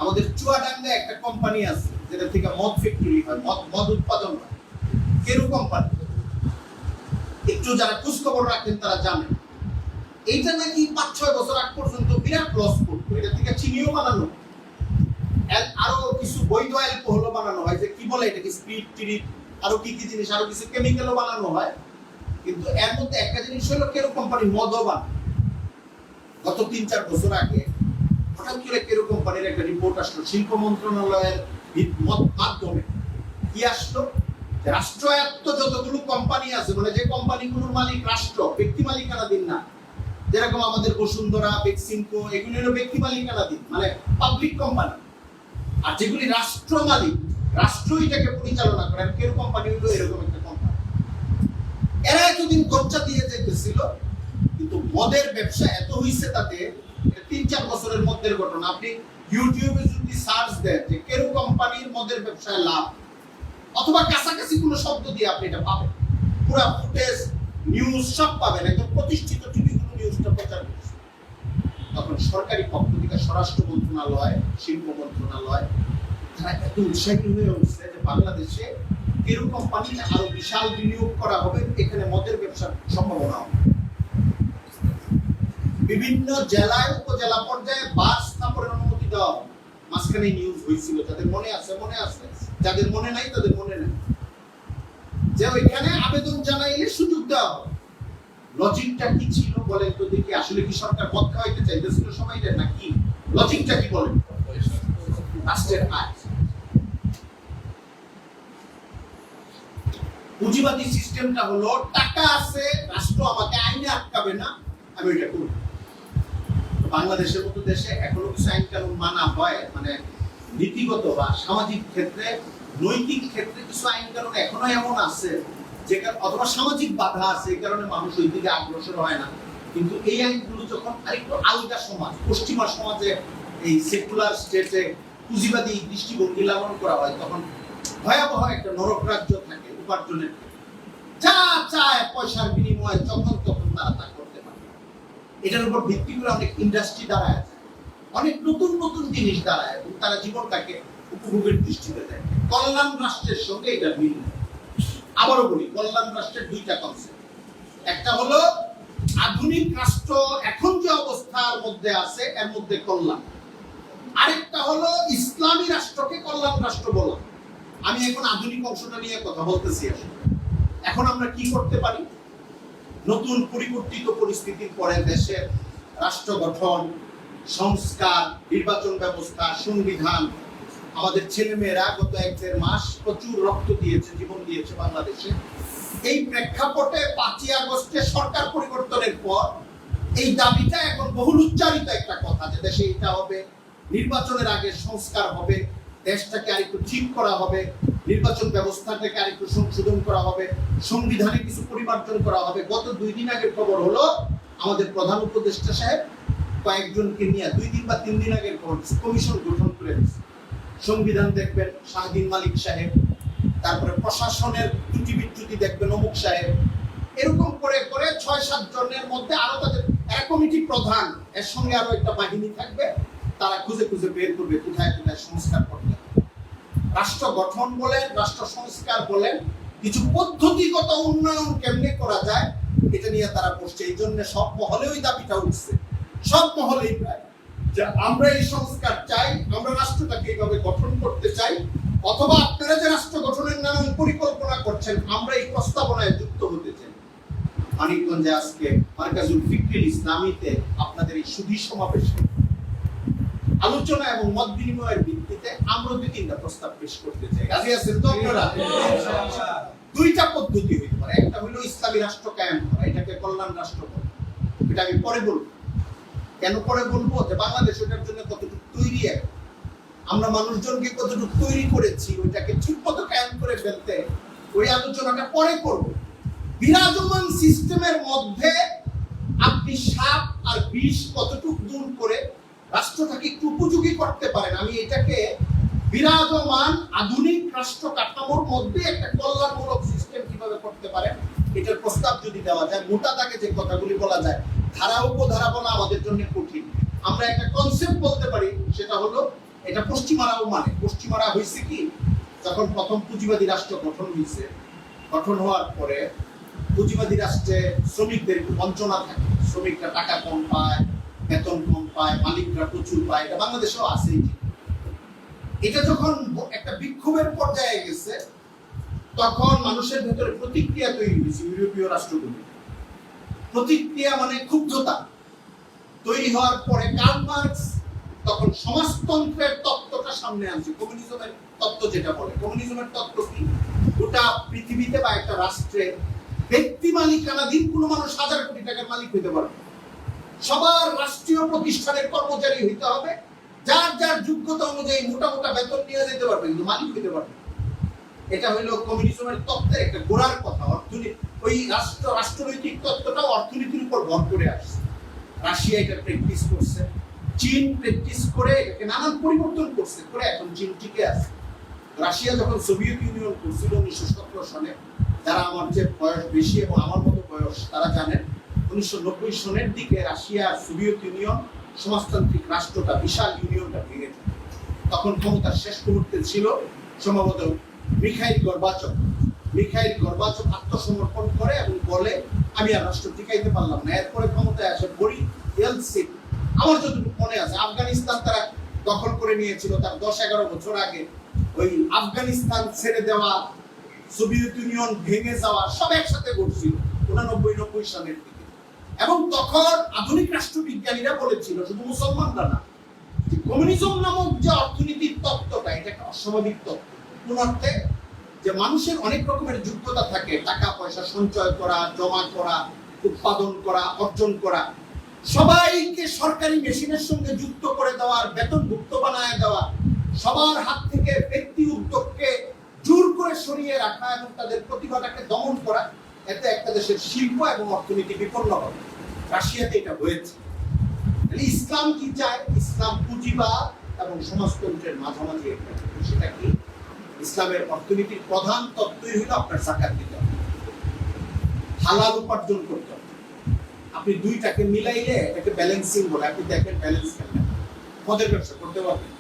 আমাদের চুয়াডাঙ্গায় একটা কোম্পানি আছে যেটা থেকে মদ ফ্যাক্টরি হয়, মদ উৎপাদন হয়, কেরু কোম্পানি। একটু যারা খোঁজ খবর রাখেন তারা জানেন এইটা নাকি 5-6 বছর আগ পর্যন্ত বিরাট লস করতো। এটা থেকে চিনিও বানানো, আরো কিছু বৈধ অ্যালকোহলও বানানো হয়, যে কি বলে এটাকে স্পিরিট টিরিট, আরো কি কি জিনিস, আরো কিছু কেমিক্যালও বানানো হয়। কিন্তু এর মধ্যে একটা জিনিস হলো কেরো কোম্পানি মদও বানায়। গত 3-4 বছর আগে হঠাৎ করে কেরো কোম্পানির একটা রিপোর্ট আসলো, শিল্প মন্ত্রণালয়ের মাধ্যমে। কি আসলো? রাষ্ট্রায়ত্ত যতগুলো কোম্পানি আছে, মানে যে কোম্পানিগুলোর মালিক রাষ্ট্র, ব্যক্তি মালিকানাধীন না, যেরকম আমাদের বসুন্ধরা, বেক্সিমকো, এগুলো হলো ব্যক্তি মালিকানাধীন, মানে পাবলিক কোম্পানি। আর যেগুলি রাষ্ট্র মালিক, রাষ্ট্র এটাকে পরিচালনা করে, কেরো কোম্পানি হলো এরকম একটা কোম্পানি। এরা এতদিন খরচা দিয়ে যেতেছিল, কিন্তু মদের ব্যবসা এত হইছে তাতে, 3-4 বছরের মধ্যের ঘটনা। আপনি ইউটিউবে যদি সার্চ দেন যে কেরো কোম্পানির মদের ব্যবসায় লাভ, অথবা কাছাকাছি কোনো শব্দ দিয়ে আপনি এটা পাবেন, পুরো ফুটেজ, নিউজ সব পাবেন, একদম প্রতিষ্ঠিত টিভিগুলো নিউজটা প্রচার করছে। তখন সরকারি পক্ষ থেকে স্বরাষ্ট্র মন্ত্রণালয়, শিল্প মন্ত্রণালয়, তারা এত উৎসাহিত হয়ে উঠছে যে বাংলাদেশে কেরো কোম্পানিতে আরো বিশাল বিনিয়োগ করা হবে, এখানে মদের ব্যবসার সম্ভাবনা হবে। বিভিন্ন জেলায়, উপজেলা পর্যায়ে বাস স্থাপনের অনুমতি দেওয়া হবে। মাঝখানে নিউজ হয়েছিল, যাদের মনে আছে মনে আছে, যাদের মনে নাই তাদের মনে নাই, যে ওইখানে আবেদন জানাইলে সুযোগ দেওয়া হবে। লজিকটা কি ছিল বলেন তো দেখি? আসলে কি সরকার মদ খাওয়াইতে চাইতেছিল সবাইকে নাকি? লজিকটা কি বলেন? রাষ্ট্রের আয়, পুঁজিবাদী সিস্টেমটা হলো টাকা আছে, রাষ্ট্র আমাকে আইনে আটকাবে না, আমি ওইটা করব। বাংলাদেশের মতো দেশে এখনো কিছু আইন কানুন মানা হয়, মানে নীতিগত বা সামাজিক ক্ষেত্রে, নৈতিক ক্ষেত্রে কিছু আইন কানুন এখনো এমন আছে, যে অথবা সামাজিক বাধা আছে, এই কারণে মানুষ ওই দিকে অগ্রসর হয় না। কিন্তু এই আইনগুলো যখন আরেকটু আলগা সমাজ, পশ্চিমা সমাজে, এই সেকুলার স্টেটে পুঁজিবাদী দৃষ্টিভঙ্গি লালন করা হয়, তখন ভয়াবহ একটা নরক রাজ্য থাকে উপার্জনের। যা চায় পয়সার বিনিময়ে যখন তখন তারা তা করতে পারে। এটার উপর ভিত্তি করে অনেক ইন্ডাস্ট্রি দাঁড়ায় আছে, অনেক নতুন নতুন জিনিস দাঁড়ায়, এবং তারা জীবনটাকে উপভোগের দৃষ্টিতে দেখে। কল্যাণ রাষ্ট্রের সঙ্গে এটা মিল। আবারও বলি, কল্যাণ রাষ্ট্রের দুইটা কনসেপ্ট। একটা হলো আধুনিক রাষ্ট্র এখন যে অবস্থার মধ্যে আছে এর মধ্যে কল্যাণ, আরেকটা হলো ইসলামী রাষ্ট্রকে কল্যাণ রাষ্ট্র বলা। আমি এখন আধুনিক অংশটা নিয়ে কথা বলতেছি। এখন আমরা কি করতে পারি? নতুন পরিবর্তিত পরিস্থিতির পরে দেশের রাষ্ট্র গঠন, সংস্কার, নির্বাচন ব্যবস্থা, সংবিধান, আমাদের ছেলে মেয়েরা গত 1-1.5 মাস প্রচুর রক্ত দিয়েছে, জীবন দিয়েছে বাংলাদেশে। এই প্রেক্ষাপটে 5ই আগস্টে সরকার পরিবর্তনের পর এই দাবিটা এখন বহুল উচ্চারিত একটা কথা, যে দেশে এটা হবে, নির্বাচনের আগে সংস্কার হবে, দেশটাকে আরেকটু ঠিক করা হবে, নির্বাচন ব্যবস্থাটাকে আরেকটু সংশোধন করা হবে, সংবিধানে কিছু পরিবর্তন করা হবে। গত 2 দিন আগের খবর হলো, আমাদের প্রধান উপদেষ্টা সাহেব কয়েকজনকে নিয়ে 2 দিন বা 3 দিন আগের খবর, কমিশন গঠন করে দিয়েছে। সংবিধান দেখবেন শাহদিন মালিক সাহেব, তারপরে প্রশাসনের ত্রুটি বিচ্যুতি দেখবেন অমুক সাহেব, এরকম করে করে 6-7 জনের মধ্যে আরো তাদের এক কমিটি প্রধান, এর সঙ্গে আরো একটা বাহিনী থাকবে, তারা খুঁজে খুঁজে বের করবে কোথায় কোথায় সংস্কার করতে হবে। রাষ্ট্র গঠন বলেন, রাষ্ট্র সংস্কার বলেন, কিছু পদ্ধতিগত উন্নয়ন কেমনে করা যায় এটা নিয়ে তারা বসছে। এই জন্য সব মহলে ওই দাবিটা উঠছে, সব মহলেই প্রায়, যে আমরা এই সংস্কার চাই, আমরা রাষ্ট্রটাকে এইভাবে গঠন করতে চাই, অথবা আপনারা যে রাষ্ট্র গঠনের নানান পরিকল্পনা করছেন আমরা এই প্রস্তাবনায় যুক্ত হতে চাই। মানিকগঞ্জে আজকে মার্কাজুল ফিকরিল ইসলামীতে আপনাদের এই সুধী সমাবেশে আলোচনা এবং মত বিনিময়ের ভিত্তিতে আমরা 2-3টা প্রস্তাব পেশ করতে চাই। রাজি আছেন তো আপনারা? দুইটা পদ্ধতি হইতে পারে। একটা হলো ইসলামী রাষ্ট্র কায়েম করা, এটাকে কল্যাণ রাষ্ট্র বলে। এটা আমি পরে বলবো। কেন পরে বলবো? যে বাংলাদেশ ওটার জন্য কতটুকু তৈরি, আমরা মানুষজনকে কতটুকু তৈরি করেছি ওইটাকে ঠিকমতো কায়েম করে ফেলতে, ওই আলোচনাটা পরে করব। বিরাজমান সিস্টেমের মধ্যে আপনি সাপ আর বিষ কতটুকু দূর করে রাষ্ট্রটাকে একটু উপযোগী করতে পারেন, আমি এটাকে বিরাজমান আধুনিক রাষ্ট্র কাঠামোর মধ্যে একটা কল্যাণমূলক সিস্টেম কিভাবে করতে পারেন এটার প্রস্তাব যদি দেওয়া যায়, মোটা দাগে যে কথাগুলি বলা যায়, ধারা উপধারা বলা আমাদের জন্য কঠিন। আমরা একটা কনসেপ্ট বলতে পারি, সেটা হলো, এটা পশ্চিমারাও মানে, পশ্চিমারা হয়েছে কি, যখন প্রথম পুঁজিবাদী রাষ্ট্র গঠন হয়েছে, গঠন হওয়ার পরে পুঁজিবাদী রাষ্ট্রে শ্রমিকদের একটু বঞ্চনা থাকে, শ্রমিকরা টাকা কম পায়, বেতন কম পায়, মালিকরা প্রচুর পায়। এটা বাংলাদেশেও আছে। এটা যখন একটা বিক্ষোভের পর্যায়ে গেছে, তখন মানুষের ভেতরে প্রতিক্রিয়া তৈরি হয়েছে। ইউরোপীয় রাষ্ট্রগুলি প্রতিক্রিয়া মানে ক্ষুব্ধতা তৈরি হওয়ার পরে কার্ল মার্কস তখন সমাজতন্ত্রের তত্ত্বটা সামনে আনছে। কমিউনিজমের তত্ত্ব যেটা বলে, কমিউনিজমের তত্ত্ব কি? গোটা পৃথিবীতে বা একটা রাষ্ট্রে ব্যক্তি মালিকানাধীন কোনো মানুষ 1000 কোটি টাকার মালিক হইতে পারবে। সবার রাষ্ট্রীয় প্রতিষ্ঠানের কর্মচারী হইতে হবে, যার যার যোগ্যতা অনুযায়ী মোটা মোটা বেতন নিয়ে যেতে পারবে, কিন্তু মালিক হইতে পারবে। এটা হলো কমিউনিজমের তত্ত্বের একটা গোড়ার কথা। অর্থনীতি, ওই রাষ্ট্রনৈতিক তত্ত্বটা অর্থনীতির উপর ভর করে আসছে। রাশিয়া এটা প্র্যাকটিস করছে, চীন প্র্যাকটিস করে এটাকে নানান পরিবর্তন করছে, করে এখন চীন টিকে আছে। রাশিয়া যখন সোভিয়েত ইউনিয়ন করছিল 1917 সনে, যারা আমার যে বয়স বেশি এবং আমার মতো বয়স তারা জানেন, 1990 সনের দিকে রাশিয়া আর সোভিয়েত ইউনিয়ন সমাজতান্ত্রিক রাষ্ট্রটা, বিশাল ইউনিয়নটা ভেঙে যায়। তখন ক্ষমতার শেষ মুহূর্তে ছিল সম্ভবত মিখাইল গর্বাচভ। মিখাইল গর্বাচভ আত্মসমর্পণ করে এবং বলে, আমি আর রাষ্ট্র টিকাইতে পারলাম না। এরপরে ক্ষমতায় আসে বরিস ইয়েলসিন। আমার যতটুকু মনে আছে, আফগানিস্তান তারা দখল করে নিয়েছিল তার 10-11 বছর আগে। ওই আফগানিস্তান ছেড়ে দেওয়া, সোভিয়েত ইউনিয়ন ভেঙে যাওয়া সব একসাথে ঘটছিল 89-90 সালের দিকে। এবং তখন আধুনিক রাষ্ট্রবিজ্ঞানীরা বলেছিল, শুধু মুসলমানরা না, যে কমিউনিজম নামক যে অর্থনীতির তত্ত্বটা, এটা একটা অস্বাভাবিক তত্ত্ব। কোন অর্থে? যে মানুষের অনেক রকমের যোগ্যতা থাকে, টাকা পয়সা সঞ্চয় করা, জমা করা, উৎপাদন করা, অর্জন করা, সবাইকে সরকারি মেশিনের সঙ্গে যুক্ত করে দেওয়ার, বেতনভুক্ত বানায় দেওয়া, সবার হাত থেকে ব্যক্তি উদ্যোগকে জোর করে সরিয়ে রাখা এবং তাদের প্রতিভাটাকে দমন করা, এতে একটা দেশের শিল্প এবং অর্থনীতি বিপন্ন হবে। রাশিয়াতে এটা হয়েছে। ইসলাম কি চায়? ইসলাম পুঁজিবাদ এবং সমাজতন্ত্রের মাঝামাঝি একটা। সেটা কি? ইসলামের অর্থনীতির প্রধান তত্ত্বই হলো আপনার যাকাত দিতে হবে, হালাল উপার্জন করতে হবে। আপনি দুইটাকে মিলাইলে এটাকে ব্যালেন্সিং বলে। আপনি দেখেন ব্যালেন্স কেমন। মদের ব্যবসা করতে পারবেন,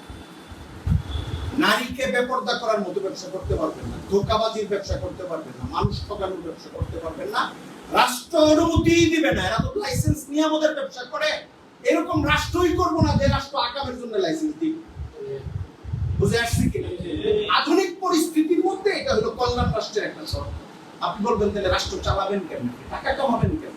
নারীকে বেপরদা করার মতো ব্যবসা করতে পারবেন না, ধোঁকাবাজির ব্যবসা করতে পারবেন না, মানুষ ঠকানোর ব্যবসা করতে পারবেন না। রাষ্ট্র অনুমতি দিবে না। এরা তো লাইসেন্স নিয়ে আমাদের ব্যবসা করে। এরকম রাষ্ট্রই করবো না যে রাষ্ট্র আকামের জন্য লাইসেন্স দিবে। বুঝে আসছে কিনা? আধুনিক পরিস্থিতির মধ্যে এটা হলো কল্যাণ রাষ্ট্রের একটা শর্ত। আপনি বলবেন তাহলে রাষ্ট্র চালাবেন কেন, টাকা কামাবেন কেন?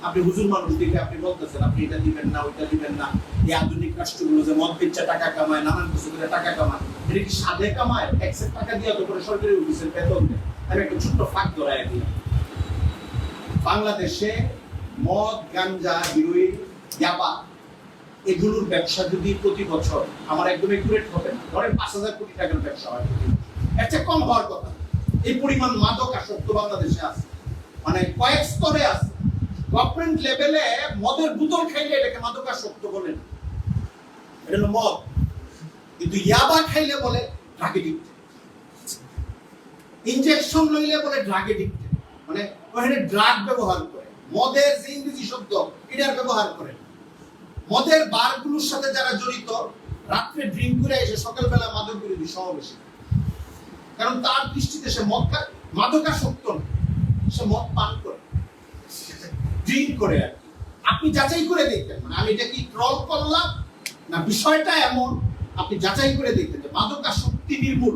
আপনি হুজুর মানুষ দিকে আপনি বলতেছেন আপনি এটা দিবেন না, ওইটা দিবেন না। এই আধুনিক রাষ্ট্রগুলো যে মদ পিচ্ছা টাকা কামায়, নানান কিছু করে টাকা কামায়, এটা কি সাধে কামায়? ট্যাক্সের টাকা দিয়ে তো করে সরকারি অফিসের বেতন দেয়। আমি একটা ছোট্ট ফাঁক ধরাই দিই। বাংলাদেশে মদ, গাঞ্জা, হিরোইন, ইয়াবা এগুলোর ব্যবসা যদি প্রতি বছর, আমার একদম একুরেট হবে না, ধরেন 5000 কোটি টাকার ব্যবসা হয়, এর চেয়ে কম হওয়ার কথা। এই পরিমাণ মাদক আসক্ত বাংলাদেশে আছে, মানে কয়েক স্তরে আছে। গভর্নমেন্ট লেভেলে মদের বোতল খাইলে এটাকে মাদকাসক্ত বলেন, এটা হলো মদ। কিন্তু ইয়াবা খাইলে বলে ড্রাগ এডিক্টেড, ইনজেকশন লইলে বলে ড্রাগ এডিক্টেড, মানে ওখানে ড্রাগ ব্যবহার করে। মদের যে ইংরেজি শব্দ এটার ব্যবহার করে। মদের বারগুলোর সাথে যারা জড়িত, রাত্রে ড্রিঙ্ক করে এসে সকালবেলা মাদক বিরোধী সমাবেশে, কারণ তার দৃষ্টিতে সে মদ মাদকাসক্ত না, সে মদ পান করে, ড্রিঙ্ক করে। আর আপনি যাচাই করে দেখবেন, মানে আমি এটা কি ট্রল করলাম না, বিষয়টা এমন, আপনি যাচাই করে দেখবেন যে মাদকাসক্তি নির্মূল,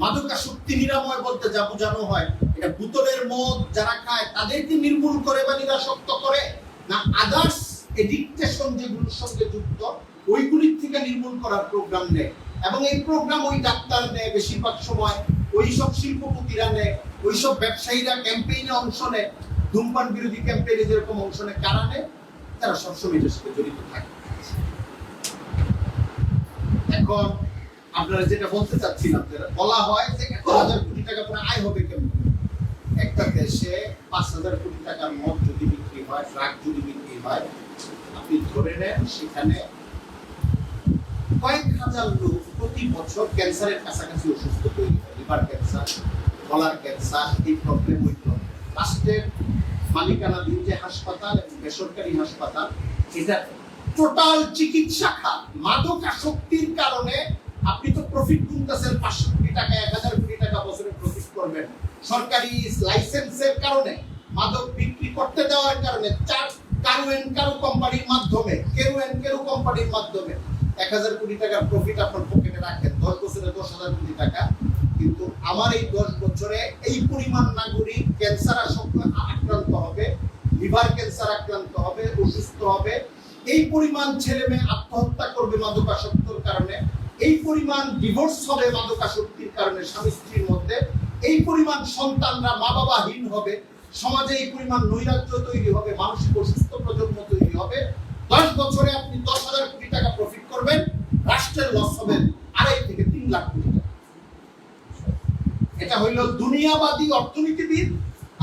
মাদকাসক্তি নিরাময় বলতে যা বোঝানো হয়, এটা বোতলের মদ যারা খায় তাদেরকে নির্মূল করে বা নিরাসক্ত করে, না আদার্স এডিকটেশন যেগুলোর সঙ্গে যুক্ত ওইগুলির থেকে নির্মূল করার প্রোগ্রাম নেয়। এবং এই প্রোগ্রাম ওই ডাক্তার নেয় বেশিরভাগ সময়, ওই সব শিল্পপতিরা নেয়, ওই সব ব্যবসায়ীরা ক্যাম্পেইনে অংশ নেয়, ধূমপান বিরোধী ক্যাম্পেইনে যেরকম অংশ নেয়, কারণে তারা সবসময় এটার সাথে জড়িত থাকে। এখন আপনারা যেটা বলতে চাচ্ছিলাম, বলা হয় যে 1000 কোটি টাকা করে আয় হবে কেমন? একটা দেশে 5000 কোটি টাকার মদ যদি বিক্রি হয়, ড্রাগ যদি বিক্রি হয়, আপনি ধরে নেন সেখানে কয়েক হাজার লোক প্রতি বছর ক্যান্সারের কাছাকাছি অসুস্থ তৈরি হয়। লিভার ক্যান্সার, গলার ক্যান্সার, এই প্রবলেম, ওই প্রবলেম। রাষ্ট্রের মালিকানাধীন যে হাসপাতাল এবং বেসরকারি হাসপাতাল, এটা টোটাল চিকিৎসা খাত মাদকাসক্তির কারণে। আপনি তো প্রফিট গুনতেছেন 500 কোটি টাকা, 1000 কোটি টাকা বছরে প্রফিট করবেন। সরকারি লাইসেন্সের কারণে, মাদক বিক্রি করতে দেওয়ার কারণে, কার কারো কোম্পানির মাধ্যমে 1000 কোটি টাকার প্রফিট আপনার পকেটে রাখেন, 10 বছরে 10,000 কোটি টাকা, কিন্তু আমার এই 10 বছরে এই পরিমাণ নাগরিক ক্যান্সার আক্রান্ত হবে, লিভার ক্যান্সার আক্রান্ত হবে, অসুস্থ হবে, এই পরিমাণ ছেলে মেয়ে আত্মহত্যা করবে মাদকাসক্তির কারণে, এই পরিমাণ ডিভোর্স হবে মাদকাসক্তির কারণে স্বামী স্ত্রীর মধ্যে, এই পরিমাণ সন্তানরা মা বাবাহীন হবে, সমাজে এই পরিমাণ নৈরাজ্য তৈরি হবে, মানসিক অসুস্থ প্রজন্ম তৈরি হবে। 10 বছরে আপনি 10,000 কোটি টাকা প্রফিট করবেন, রাষ্ট্রের লস হবে 2.5 থেকে 3 লাখ কোটি টাকা। এটা হইল দুনিয়াবাদী অর্থনীতিবিদ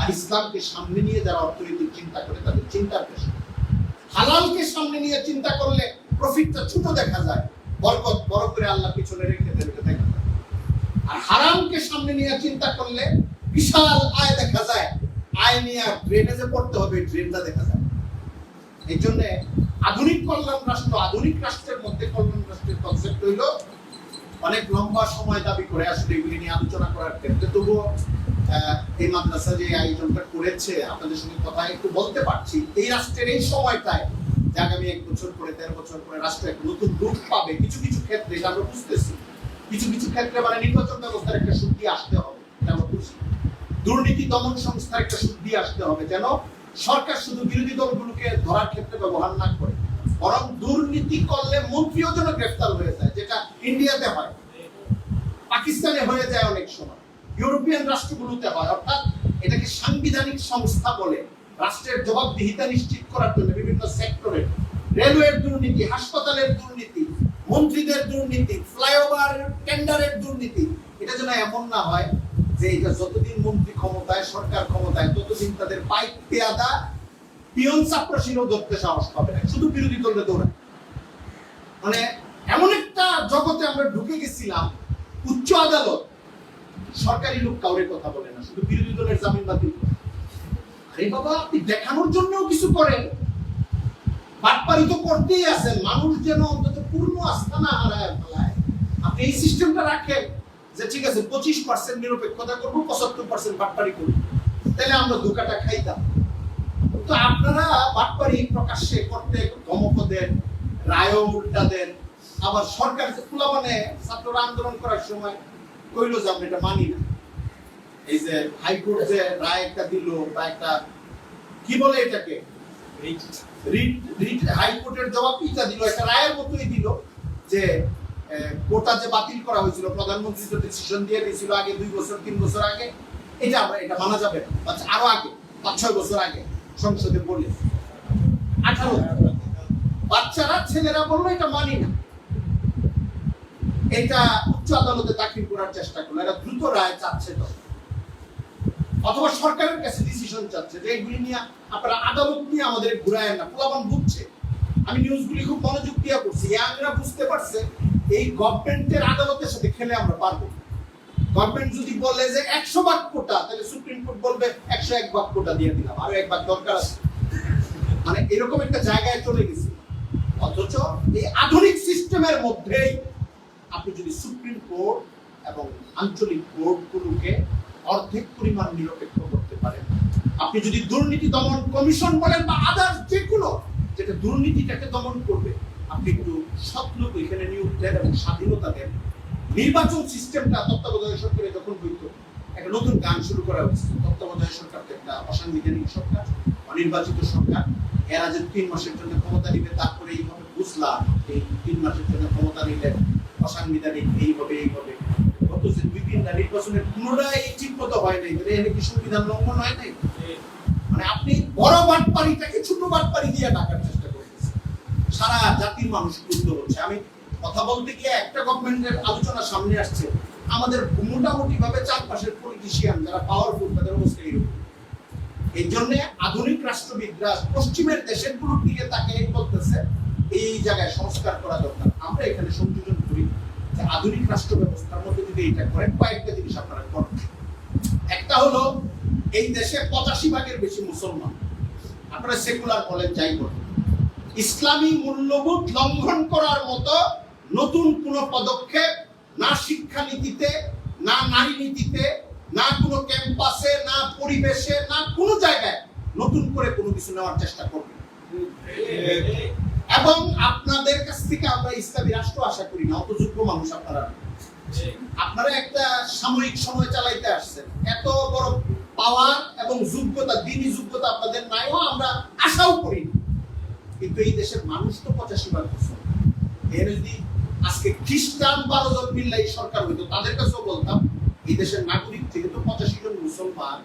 আর ইসলামকে সামনে নিয়ে যারা অর্থনীতির চিন্তা করে তাদের চিন্তার পেশা। হালালকে সামনে নিয়ে চিন্তা করলে প্রফিটটা ছোট দেখা যায়, বরকত বড় করে আল্লাহ পিছনে রেখে দেবে দেখা যায়। আর হারামকে সামনে নিয়ে চিন্তা করলে বিশাল আয় দেখা যায়, আয় নিয়ে ড্রেনেজে পড়তে হবে, ড্রেনটা দেখা যায়। এই জন্য আধুনিক কল্যাণ রাষ্ট্র, আধুনিক রাষ্ট্রের মধ্যে কল্যাণ রাষ্ট্রের কনসেপ্ট হইল অনেক লম্বা সময় দাবি করে আসলে এগুলি নিয়ে আলোচনা করার ক্ষেত্রে। তবুও এই মাদ্রাসা যে আয়োজনটা করেছে আপনাদের সঙ্গে কথা একটু বলতে পারছি, এই রাষ্ট্রের এই সময়টায় যে আগামী 1 বছর পরে 13 বছর পরে রাষ্ট্র একটা নতুন রূপ পাবে। কিছু কিছু ক্ষেত্রে এটা আমরা বুঝতেছি, কিছু কিছু ক্ষেত্রে মানে নির্বাচন ব্যবস্থার একটা শুদ্ধি আসতে হবে, এটা আমরা বুঝি। দুর্নীতি দমন সংস্থার একটা শুদ্ধি আসতে হবে, যেন সরকার শুধু বিরোধী দলগুলোকে ধরার ক্ষেত্রে ব্যবহার না করে, বরং দুর্নীতি করলে মন্ত্রীও যেন গ্রেফতার হয়ে যায়, যেটা ইন্ডিয়াতে হয়, পাকিস্তানে হয়ে যায় অনেক সময়, ইউরোপিয়ান রাষ্ট্রগুলোতে হয়। অর্থাৎ এটাকে সাংবিধানিক সংস্থা বলে। রাষ্ট্রের জবাবদিহিতা নিশ্চিত করার জন্য বিভিন্ন সেক্টরে, রেলওয়ের দুর্নীতি, হাসপাতালের দুর্নীতি, মন্ত্রীদের দুর্নীতি, ফ্লাইওভার টেন্ডারের দুর্নীতি, এটা যেন এমন না হয় যে এটা যতদিন মন্ত্রী ক্ষমতায়, সরকার ক্ষমতায়, ততদিন তাদের পাইক পেয়াদা পিয়ন চাপরাশিরও ধরতে সাহস পাবে না, শুধু বিরোধী দলে দৌড়ায়। মানে এমন একটা জগতে আমরা ঢুকে গেছিলাম, উচ্চ আদালত সরকারি লোক কাউরে কথা বলে না, শুধু বিরোধী দলের জামিন বাতিল করে। আরে বাবা, আপনি দেখানোর জন্যও কিছু করেন, বাটপারি তো করতেই আছেন, মানুষ যেন অন্তত পূর্ণ আস্থা না হারায় ফেলায়। আপনি এই সিস্টেমটা রাখেন যে ঠিক আছে 25% নিরপেক্ষতা করবো, 75% বাটপারি করবো, তাহলে আমরা ধোঁকাটা খাইতাম। তো আপনারা বাটপারি প্রকাশ্যে করতে ধমক দেন, রায়ও উল্টা দেন। আবার সরকার যে খোলা মানে ছাত্ররা আন্দোলন করার সময় কইলো যে আমরা এটা মানি না। এই যে হাইকোর্ট যে রায় একটা দিল, বা একটা কি বলে এটাকে রিট হাইকোর্টের জবাব পিতা দিল, একটা রায়ের মতোই দিল যে কোটা যে বাতিল করা হয়েছিল, প্রধানমন্ত্রী তো ডিসিশন দিয়ে দিয়েছিল আগে 2 বছর 3 বছর আগে, এটা মানা যাবে না। আচ্ছা, আরো আগে 5-6 বছর আগে সংসদে বলে 18 বাচ্চারা ছেলেরা বললো এটা মানি না, এটা উচ্চ আদালতে দাখিল করার চেষ্টা করলো, এটা দ্রুত রায় চাচ্ছে তো, অথবা সরকারের কাছে ডিসিশন চাচ্ছে যে এগুলি নিয়ে আপনারা আদালত নিয়ে আমাদের ঘুরায় না। পোলাপান বুঝছে, আমি নিউজগুলি খুব মনোযোগ দিয়ে করছি, ইয়াংরা বুঝতে পারছে এই গভর্নমেন্টের আদালতের সাথে খেলে আমরা পারবো। গভর্নমেন্ট যদি বলে যে 100 ভাগ কোটা, তাহলে সুপ্রিম কোর্ট বলবে 101 ভাগ কোটা দিয়ে দিলাম, আরো 1 ভাগ দরকার আছে। মানে এরকম একটা জায়গায় চলে গেছে। অথচ এই আধুনিক সিস্টেমের মধ্যেই আপনি যদি সুপ্রিম কোর্ট এবং আঞ্চলিক কোর্টগুলোকে অর্ধেক পরিমাণ নিরপেক্ষ করতে পারেন, আপনি যদি দুর্নীতি দমন কমিশন বলেন বা আদার্স যেগুলো যেটা দুর্নীতিটাকে দমন করবে, আপনি একটু সৎলোক এখানে নিয়োগ দেন এবং স্বাধীনতা দেন। নির্বাচন সিস্টেমটা তত্ত্বাবধায়ক সরকারে যখন হইতো, একটা নতুন গান শুরু করা হয়েছিল, তত্ত্বাবধায়ক সরকার তো একটা অসাংবিধানিক সরকার, অনির্বাচিত সরকার, এরা যে 3 মাসের জন্য ক্ষমতা নিবে, তারপরে এইভাবে বুঝলাম এই 3 মাসের জন্য ক্ষমতা নিলে অসাংবিধানিক এইভাবে গত যে 2-3টা নির্বাচনের পুনরায় ঠিক মতো হয় নাই, এখানে কি সংবিধান লঙ্ঘন হয় নাই? মানে আপনি বড় বাটপাড়িটাকে ছোট বাটপাড়ি দিয়ে ডাকার চেষ্টা করতেছেন, সারা জাতির মানুষ ক্রুদ্ধ হচ্ছে। আমি কথা বলতে গিয়ে একটা গভর্নমেন্টের আলোচনা সামনে আসছে, আমাদের মোটামুটি ভাবে চারপাশের পলিটিশিয়ান যারা পাওয়ারফুল তাদের অবস্থা এরকম। এই জন্য আধুনিক রাষ্ট্রবিদরা পশ্চিমের দেশগুলোর দিকে তাকে বলতেছে এই জায়গায় সংস্কার করা দরকার। আমরা এখানে সংযোজন করি যে আধুনিক রাষ্ট্র ব্যবস্থার মধ্যে যদি এটা করেন, কয়েকটা জিনিস আপনারা করেন। একটা হলো এই দেশে 85 ভাগের বেশি মুসলমান, আপনারা সেকুলার বলেন যাই বলেন, ইসলামী মূল্যবোধ লঙ্ঘন করার মতো নতুন কোন পদক্ষেপ না শিক্ষানীতিতে, না নারী নীতিতে, না কোনো ক্যাম্পাসে, না পরিবেশে, না কোনো জায়গায় নতুন করে কোনো কিছু নেওয়ার চেষ্টা করবে। এবং আপনাদের কাছ থেকে আমরা ইসলামী রাষ্ট্র আশা করি না, অত যোগ্য মানুষ আপনারা। আপনারা একটা সাময়িক সময় চালাইতে আসছেন, এত বড় পাওয়ার এবং যোগ্যতা, দিনই যোগ্যতা আপনাদের নাইও, আমরা আশাও করি না। কিন্তু এই দেশের মানুষ তো 85 বছর। এর যদি আজকে খ্রিস্টান 12 জন মিললে এই সরকার হইতো, তাদের কাছেও বলতাম এই দেশের নাগরিক থেকে তো 85 জন মুসলমান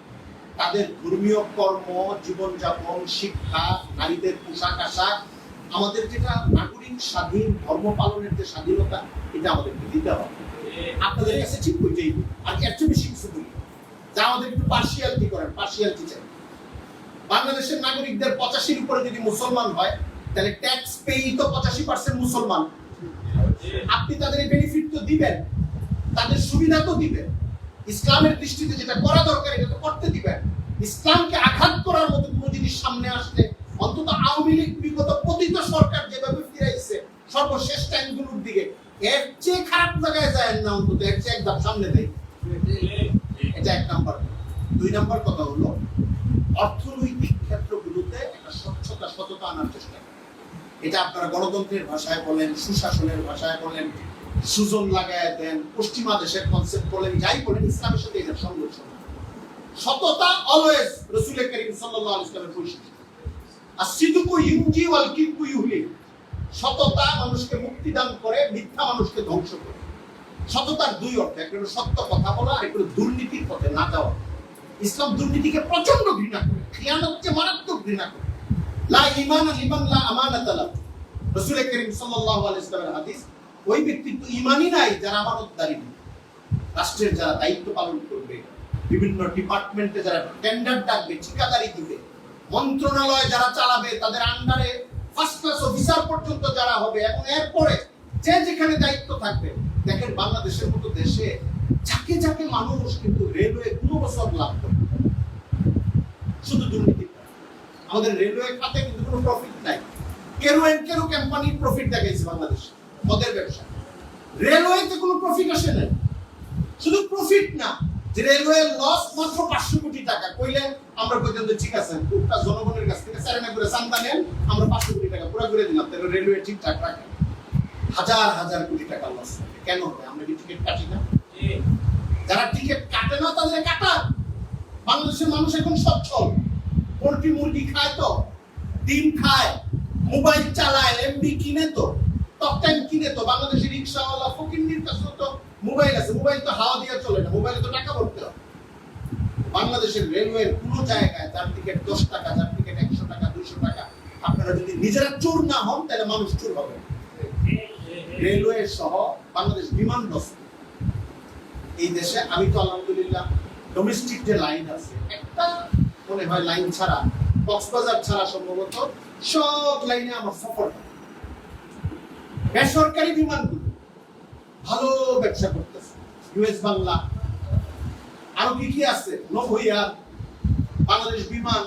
তাদের ধর্মীয় কর্ম, জীবনযাপন, শিক্ষা, নারীদের পোশাক আশাক, আমাদের যেটা নাগরিক স্বাধীন ধর্ম পালনের যে স্বাধীনতা, এটা আমাদেরকে দিতে হবে। আপনাদের কাছে ঠিক হইতেই, আর এর চেয়ে বেশি কিছু বলি যা আমাদের একটু পার্সিয়ালিটি করেন, পার্সিয়ালিটি চাই। বাংলাদেশের নাগরিকদের 85 উপরে যদি মুসলমান হয়, তাহলে ট্যাক্স পেই তো 85% মুসলমান। আপনি তাদের এই বেনিফিট তো দিবেন, তাদের সুবিধা তো দিবেন, ইসলামের দৃষ্টিতে যেটা করা দরকার এটা তো করতে দিবেন। ইসলামকে আঘাত করার মতো কোনো জিনিস সামনে আসলে, অন্তত আওয়ামী লীগ বিগত পতিত সরকার যেভাবে ফিরাইছে সর্বশেষ টাইমগুলোর দিকে, এর চেয়ে খারাপ জায়গায় যায় না, অন্তত এর চেয়ে একদম সামনে দেয়। এটা এক নাম্বার। 2 নাম্বার কথা হলো অর্থনৈতিক ক্ষেত্রগুলোতে একটা স্বচ্ছতা, সততা আনার চেষ্টা। এটা আপনারা গণতন্ত্রের ভাষায় বলেন, সুশাসনের ভাষায় বলেন, সুজন লাগায় দেন, পশ্চিমা দেশের কনসেপ্ট বলেন, যাই বলেন, ইসলামের সাথে এটার সংঘর্ষ। সততা অলওয়েজ রাসূল করিম সাল্লাল্লাহু আলাইহি ওয়াসাল্লামের বৈশিষ্ট্য। আসিদুকু ইউনজি ওয়াল কিযবু ইউহলিক। সততা মানুষকে মুক্তি দান করে, মিথ্যা মানুষকে ধ্বংস করে। সততার 2 অর্থ, একটা হলো সত্য কথা বলা, আর একটা হলো দুর্নীতির পথে না যাওয়া। ইসলাম দুর্নীতিকে প্রচন্ড ঘৃণা করে, খিয়ানতকে মারাত্মক ঘৃণা করে। লা ঈমান লিমান লা আমানাত লাহু। রাসূল করিম সাল্লাল্লাহু আলাইহি ওয়াসাল্লামের হাদিস, ওই ব্যক্তির তো ঈমানই নাই যারা আমানতদারি নেই। রাষ্ট্রের যারা দায়িত্ব পালন করবে, বিভিন্ন ডিপার্টমেন্টে যারা টেন্ডার ডাকবে, ঠিকাদারি দিবে, মন্ত্রণালয় যারা চালাবে, তাদের আন্ডারে ফার্স্ট ক্লাস অফিসার পর্যন্ত যারা হবে, এবং এরপরে যে যেখানে দায়িত্ব থাকবে। দেখেন বাংলাদেশের মতো দেশে যাকে যাকে মানুষ কিন্তু রেলওয়ে 2 বছর লাভ করে, শুধু দুর্নীতি। আমাদের রেলওয়ে খাতে কিন্তু কোনো প্রফিট নাই। কেরো কোম্পানির প্রফিট দেখাইছে বাংলাদেশে, মদের ব্যবসা। রেলওয়েতে কোনো প্রফিট আসে না, শুধু প্রফিট না, যে রেলওয়ে লস মাত্র 500 কোটি টাকা কইলে আমরা পর্যন্ত ঠিক আছে, পুরোটা জনগণের কাছ থেকে সারেনা করে চান্দা নেন, আমরা 500 কোটি টাকা পুরো করে দিলাম, তাহলে রেলওয়ে ঠিকঠাক রাখে। হাজার হাজার কোটি টাকা লস কেন হয়? আমরা কি টিকিট কাটি না? যারা টিকিট কাটে না তাদের কাটা। বাংলাদেশের মানুষ এখন সচ্ছল, পোল্ট্রি মুরগি খায়, তো ডিম খায়, মোবাইল চালায়, এমবি কিনে, তো টক টাইম কিনে। তো বাংলাদেশের রিকশাওয়ালা ফকিন্নির কাছে তো মোবাইল আছে, মোবাইল তো হাওয়া দিয়ে চলে না, মোবাইলে তো টাকা ভরতে হবে। বাংলাদেশের রেলওয়ের কোনো জায়গায় যার টিকিট 10 টাকা, যার টিকিট 100 টাকা, 200 টাকা, আপনারা যদি নিজেরা চোর না হন তাহলে মানুষ চোর হবে। রেলওয়ে সহ বাংলাদেশ বিমানবন্দর, এই দেশে আমি তো আলহামদুলিল্লাহ ডোমেস্টিক যে লাইন আছে, একটা মনে হয় লাইন ছাড়া, কক্সবাজার ছাড়া সম্ভবত সব লাইনে আমার সফর। বেসরকারি বিমানগুলো ভালো ব্যবসা করতেছে, ইউএস বাংলা, আরো কি আছে, নভোয়ার, বাংলাদেশ বিমান।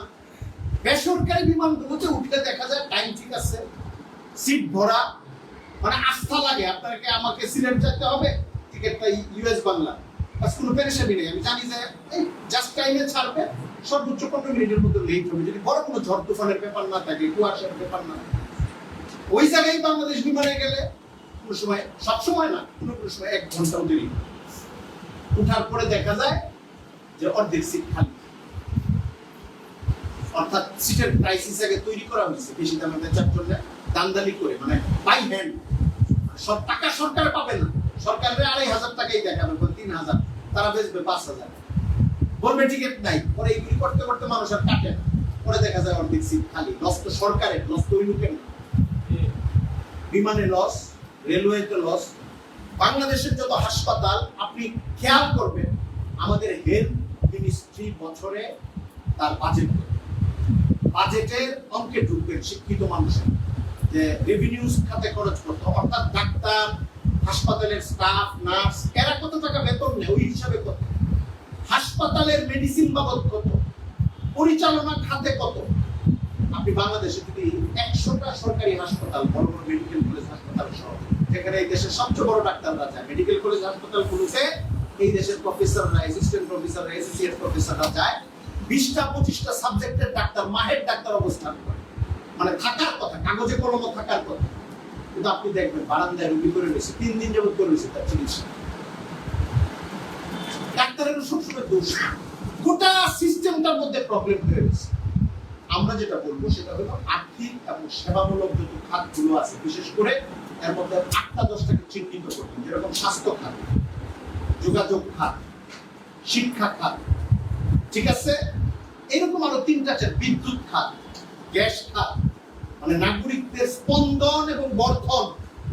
বেসরকারি বিমানগুলোতে উঠলে দেখা যায় টাইম ঠিক আছে, সিট ভরা, মানে আস্থা লাগে। আপনাকে আমাকে সিলেট যেতে হবে, টিকিটটা ইউএস বাংলা, বাস কোনো পেরেশানি নেই। আমি জানি যে জাস্ট টাইমে ছাড়বে, সর্বোচ্চ 15 মিনিটের মধ্যে লেট হবে, যদি বড় কোনো ঝড় তুফানের ব্যাপার না থাকে, কুয়াশার ব্যাপার না থাকে। ওই জায়গায় বাংলাদেশ বিমানে গেলে কোনো সময়, সব সময় না, কোনো সময় 1 ঘন্টাও দেরি। উঠার পরে দেখা যায় যে অর্ধেক সিট খালি, অর্থাৎ সিটের প্রাইস হিসেবে তৈরি করা হয়েছে বেশি দামে বেচার জন্য, দান্দালি করে, মানে বাই হ্যান্ড। সব টাকা সরকার পাবে না, সরকারের 2500 টাকাই দেখাবে, 3000, তারা বেচবে 5000, বলবে টিকিট নাই। পরে এইগুলি করতে করতে মানুষ আর কাটে না, পরে দেখা যায় অর্ধেক সিট খালি। লস তো সরকারের, লস তো ওই লোকের না। বিমানে লস, রেলওয়েতে লস। বাংলাদেশের যত হাসপাতাল আপনি খেয়াল করবেন, আমাদের হেলথ মিনিস্ট্রি বছরে তার বাজেটের অঙ্কে ঢুকবেন শিক্ষিত মানুষের, যে রেভিনিউজ খাতে খরচ করতে, অর্থাৎ ডাক্তার, হাসপাতালের স্টাফ, নার্স, এরা কত টাকা বেতন নেয় ওই হিসাবে কত, হাসপাতালের মেডিসিন বাবদ কত, পরিচালনা খাতে কত। আপনি বাংলাদেশে যদি 100টা সরকারি হাসপাতাল, বড় বড় মেডিকেল কলেজ হাসপাতাল সহ, যেখানে এই দেশের সবচেয়ে বড় ডাক্তাররা যায়, মেডিকেল কলেজ হাসপাতালগুলোতে এই দেশের প্রফেসররা, অ্যাসিস্ট্যান্ট প্রফেসররা, অ্যাসোসিয়েট প্রফেসররা যায়, 20টা 25টা সাবজেক্টের ডাক্তার, মাহের ডাক্তার অবস্থান করে, মানে থাকার কথা। কাগজে কলম থাকার কথা, কিন্তু আপনি দেখবেন বারান্দায় রুগী করে রয়েছে, 3 দিন যাবত করে রয়েছে তার চিকিৎসা। ডাক্তারেরও সবসময় দোষ, গোটা সিস্টেমটার মধ্যে প্রবলেম হয়ে গেছে। আমরা যেটা বলবো সেটা হলো আর্থিক এবং সেবামূলক যত খাতগুলো আছে, বিশেষ করে এর মধ্যে 8-10টাকে চিহ্নিত করবেন, যেরকম স্বাস্থ্য খাত, যোগাযোগ খাত, শিক্ষা খাত, ঠিক আছে, এরকম আরো 3টা, বিদ্যুৎ খাত, গ্যাস খাত, মানে নাগরিকদের স্পন্দন এবং বর্ধন,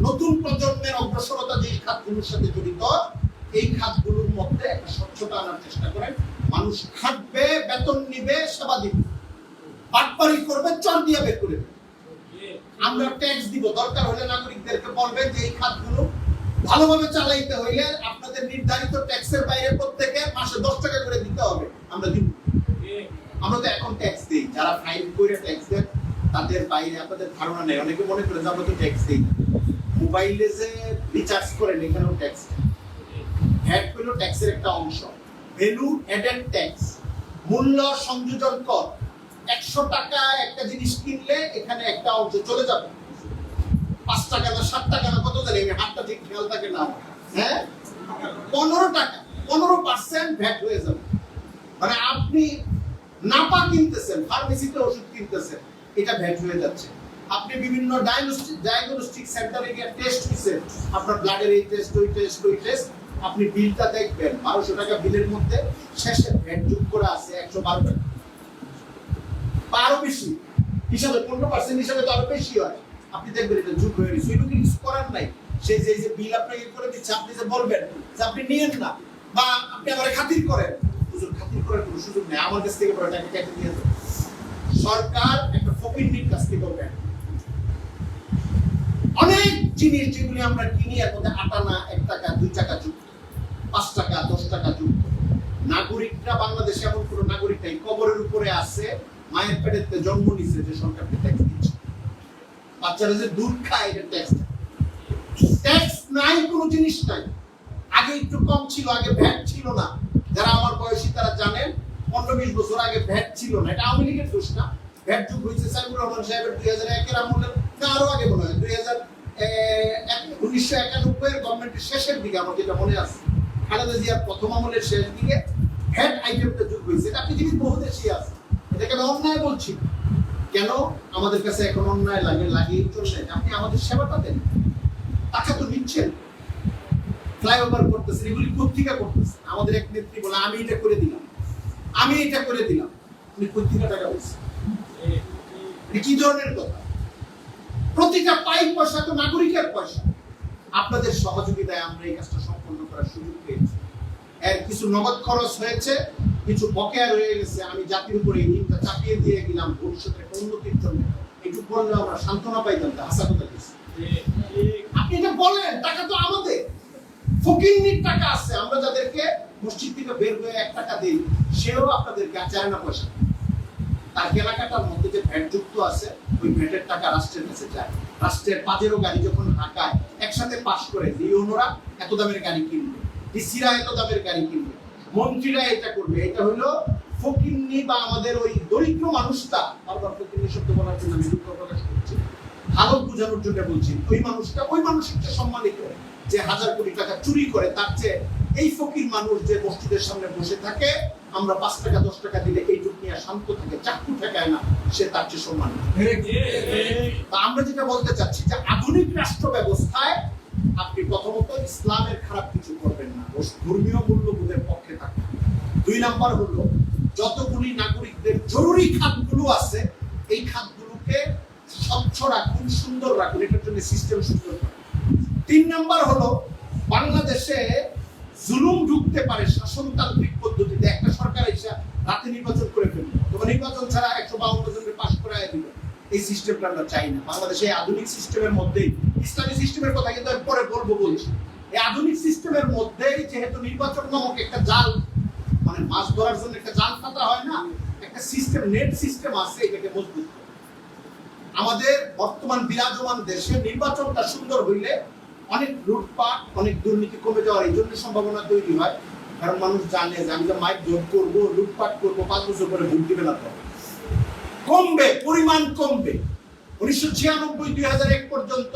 নতুন প্রজন্মের অগ্রসরতা যে খাতগুলোর সাথে জড়িত, এই খাতগুলোর মধ্যে একটা স্বচ্ছতা আনার চেষ্টা করেন। মানুষ খাটবে, বেতন নিবে, সেবা দিবে, বাটপারি করবে, চর দিয়ে বের করে দেবে। আমরা ট্যাক্স দিব, দরকার হলে নাগরিকদেরকে বলবেন যে এই খাতগুলো ভালোভাবে চালাইতে হইলে আপনাদের নির্ধারিত ট্যাক্সের বাইরে প্রত্যেকে মাসে 10 টাকা করে দিতে হবে, আমরা দিব। আমরা তো এখন ট্যাক্স দিই, যারা ফাইল করে ট্যাক্স দেন তাদের বাইরে আপনাদের ধারণা নেই। অনেকে মনে করে যে আমরা তো ট্যাক্স দিই না, মোবাইলে যে রিচার্জ করেন এখানেও ট্যাক্স, ভ্যাট হলো ট্যাক্সের একটা অংশ, ভ্যালু এডেড ট্যাক্স, মূল্য সংযোজন কর। 100 টাকা একটা জিনিস কিনলে এখানে একটা অংশ চলে যাবে, 5 টাকা না 7 টাকা না কত জানি, হাতটা ঠিক খেয়াল থাকে না, হ্যাঁ 15 টাকা, 15% ভ্যাট হয়ে যাবে। মানে আপনি নাপা কিনতেছেন, ফার্মেসিতে ওষুধ কিনতেছেন, এটা ভ্যাট হয়ে যাচ্ছে। আপনি বিভিন্ন ডায়াগনস্টিক সেন্টারে গিয়ে টেস্ট দিচ্ছেন, আপনার ব্লাডের এই টেস্ট, ওই টেস্ট, ওই টেস্ট, আপনি বিলটা দেখবেন 1200 টাকা বিলের মধ্যে শেষে ভ্যাট যোগ করা আছে 112 টাকা, আরো বেশি হিসাবে 15% হিসাবে তো আরো বেশি হয়। আপনি দেখবেন এটা যোগ হয়ে গেছে, এগুলো কিছু করার নাই। সেই যে বিল আপনাকে করে দিচ্ছে, আপনি যে বলবেন যে আপনি নিয়েন না বা আপনি আমার খাতির করেন, হুজুর খাতির করার কোনো সুযোগ নেই, আমার কাছ থেকে পুরো টাকা কেটে দিয়ে দেবে। সরকার একটা ফকিন্নির কাছ থেকে করবেন। অনেক জিনিস যেগুলি আমরা কিনি এর মধ্যে 8 আনা, 1 টাকা, 2 টাকা যুক্ত, 5 টাকা, 10 টাকা যুক্ত। নাগরিকরা, বাংলাদেশে এমন কোন নাগরিক নাই কবরের উপরে আছে, মায়ের পেটেতে জন্ম নিছে যে সরকারকে ট্যাক্স দিচ্ছে, বাচ্চারা যে দুধ খায় এটা ট্যাক্স। ট্যাক্স নাই কোনো জিনিস নাই। আগে একটু কম ছিল, আগে ভ্যাট ছিল না। যারা আমার বয়সী তারা জানেন 15-20 বছর আগে ভ্যাট ছিল না। এটা আওয়ামী লীগের দোষ না, ভ্যাট যুগ হয়েছে সাইফুর রহমান সাহেবের 2001 এর আমলে, না আরো আগে মনে হয় 1991 এর গভর্নমেন্টের শেষের দিকে, আমার যেটা মনে আছে, খালেদা জিয়ার প্রথম আমলের শেষ দিকে ভ্যাট আইটেমটা যুগ হয়েছে। এটা পৃথিবীর বহু দেশই আছে, এটাকে আমি অন্যায় বলছি। কেন আমাদের কাছে এখন অন্যায় লাগিয়ে চলছে? আপনি আমাদের সেবাটা দেন, টাকা তো নিচ্ছেন, ফ্লাইওভার করতেছেন, এগুলি পত্রিকা করতেছেন। আমাদের এক নেত্রী বলে আমি এটা করে দিলাম, আমি এটা করে দিলাম, আপনি পত্রিকা টাকা বলছেন, কি ধরনের কথা? প্রতিটা পয়সা তো নাগরিকের পয়সা। আপনাদের সহযোগিতায় আমরা এই কাজটা সম্পন্ন করার সুযোগ পেয়েছি। এর কিছু নগদ খরচ হয়েছে, কিছু বকেয়া রয়ে গেছে। আমি জাতির উপরে এই ঋণটা চাপিয়ে দিয়ে গেলাম ভবিষ্যতের উন্নতির জন্য। একটু বললে আমরা সান্ত্বনা পাইতাম, হাসা কথা দিচ্ছি। আপনি এটা বলেন, টাকা তো আমাদের, ফকিন্নির টাকা আছে। আমরা যাদেরকে মসজিদ থেকে বের হয়ে 1 টাকা দিই, সেও আপনাদেরকে চায় না পয়সা। তার কেনাকাটার মধ্যে যে ভ্যাট যুক্ত আছে, ওই ভ্যাটের টাকা রাষ্ট্রের কাছে যায়। রাষ্ট্রের পাজেরো গাড়ি যখন ঢাকায় একসাথে পাস করে, ইউনোরা এত দামের গাড়ি কিনবে, ডিসিরা এত দামের গাড়ি কিনবে, মন্ত্রীরা এটা করবে। এটা হলো ফকিন্নি বা আমাদের ওই দরিদ্র মানুষটা, বারবার ফকিন্নি শব্দ বলার জন্য আমি দুঃখ প্রকাশ করছি, ভালো বোঝানোর জন্য বলছি। ওই মানুষটা সম্মানিত যে 1000 কোটি টাকা চুরি করে, তার চেয়ে এই ফকির মানুষ যে মসজিদের সামনে বসে থাকে, আমরা 5 টাকা 10 টাকা দিলে এইটুক নিয়ে শান্ত থাকে, চাকু ঠেকায় না, সে তার চেয়ে সম্মানিত। আমরা যেটা বলতে চাচ্ছি যে আধুনিক রাষ্ট্র ব্যবস্থায় আপনি প্রথমত ইসলামের খারাপ কিছু করবেন না, ধর্মীয় মূল্যবোধের পক্ষে থাকবেন। 2 নাম্বার হলো যতগুলি নাগরিকদের জরুরি খাতগুলো আছে, এই খাতগুলোকে স্বচ্ছ রাখুন, সুন্দর রাখুন, এটার জন্য সিস্টেম সুন্দর রাখুন। 3 নাম্বার হলো বাংলাদেশে জুলুম ঢুকতে পারে শাসনতান্ত্রিক পদ্ধতিতে। একটা সরকার এসে রাতে নির্বাচন করে ফেলবে, তখন নির্বাচন ছাড়া 152 জনকে পাস করায় দিবে। এই সিস্টেমটা আমরা চাই না। বাংলাদেশে আধুনিক সিস্টেমের মধ্যেই, ইসলামী সিস্টেমের কথা কিন্তু আমি পরে বলছি, এই আধুনিক সিস্টেমের মধ্যেই যেহেতু নির্বাচন নামক একটা জাল, মানে মাছ ধরার জন্য একটা জাল পাতা হয় না, একটা সিস্টেম, নেট সিস্টেম আছে, এটাকে মজবুত করে। আমাদের বর্তমান বিরাজমান দেশে নির্বাচনটা সুন্দর হইলে অনেক লুটপাট, অনেক দুর্নীতি কমে যাওয়ার এই জন্য সম্ভাবনা তৈরি হয়। কারণ মানুষ জানে যে আমি তো মাইক জোর করবো, লুটপাট করবো, 5 বছর পরে ভোট দিবে না, তো কমবে, পরিমাণ কমবে। 1996 2001 পর্যন্ত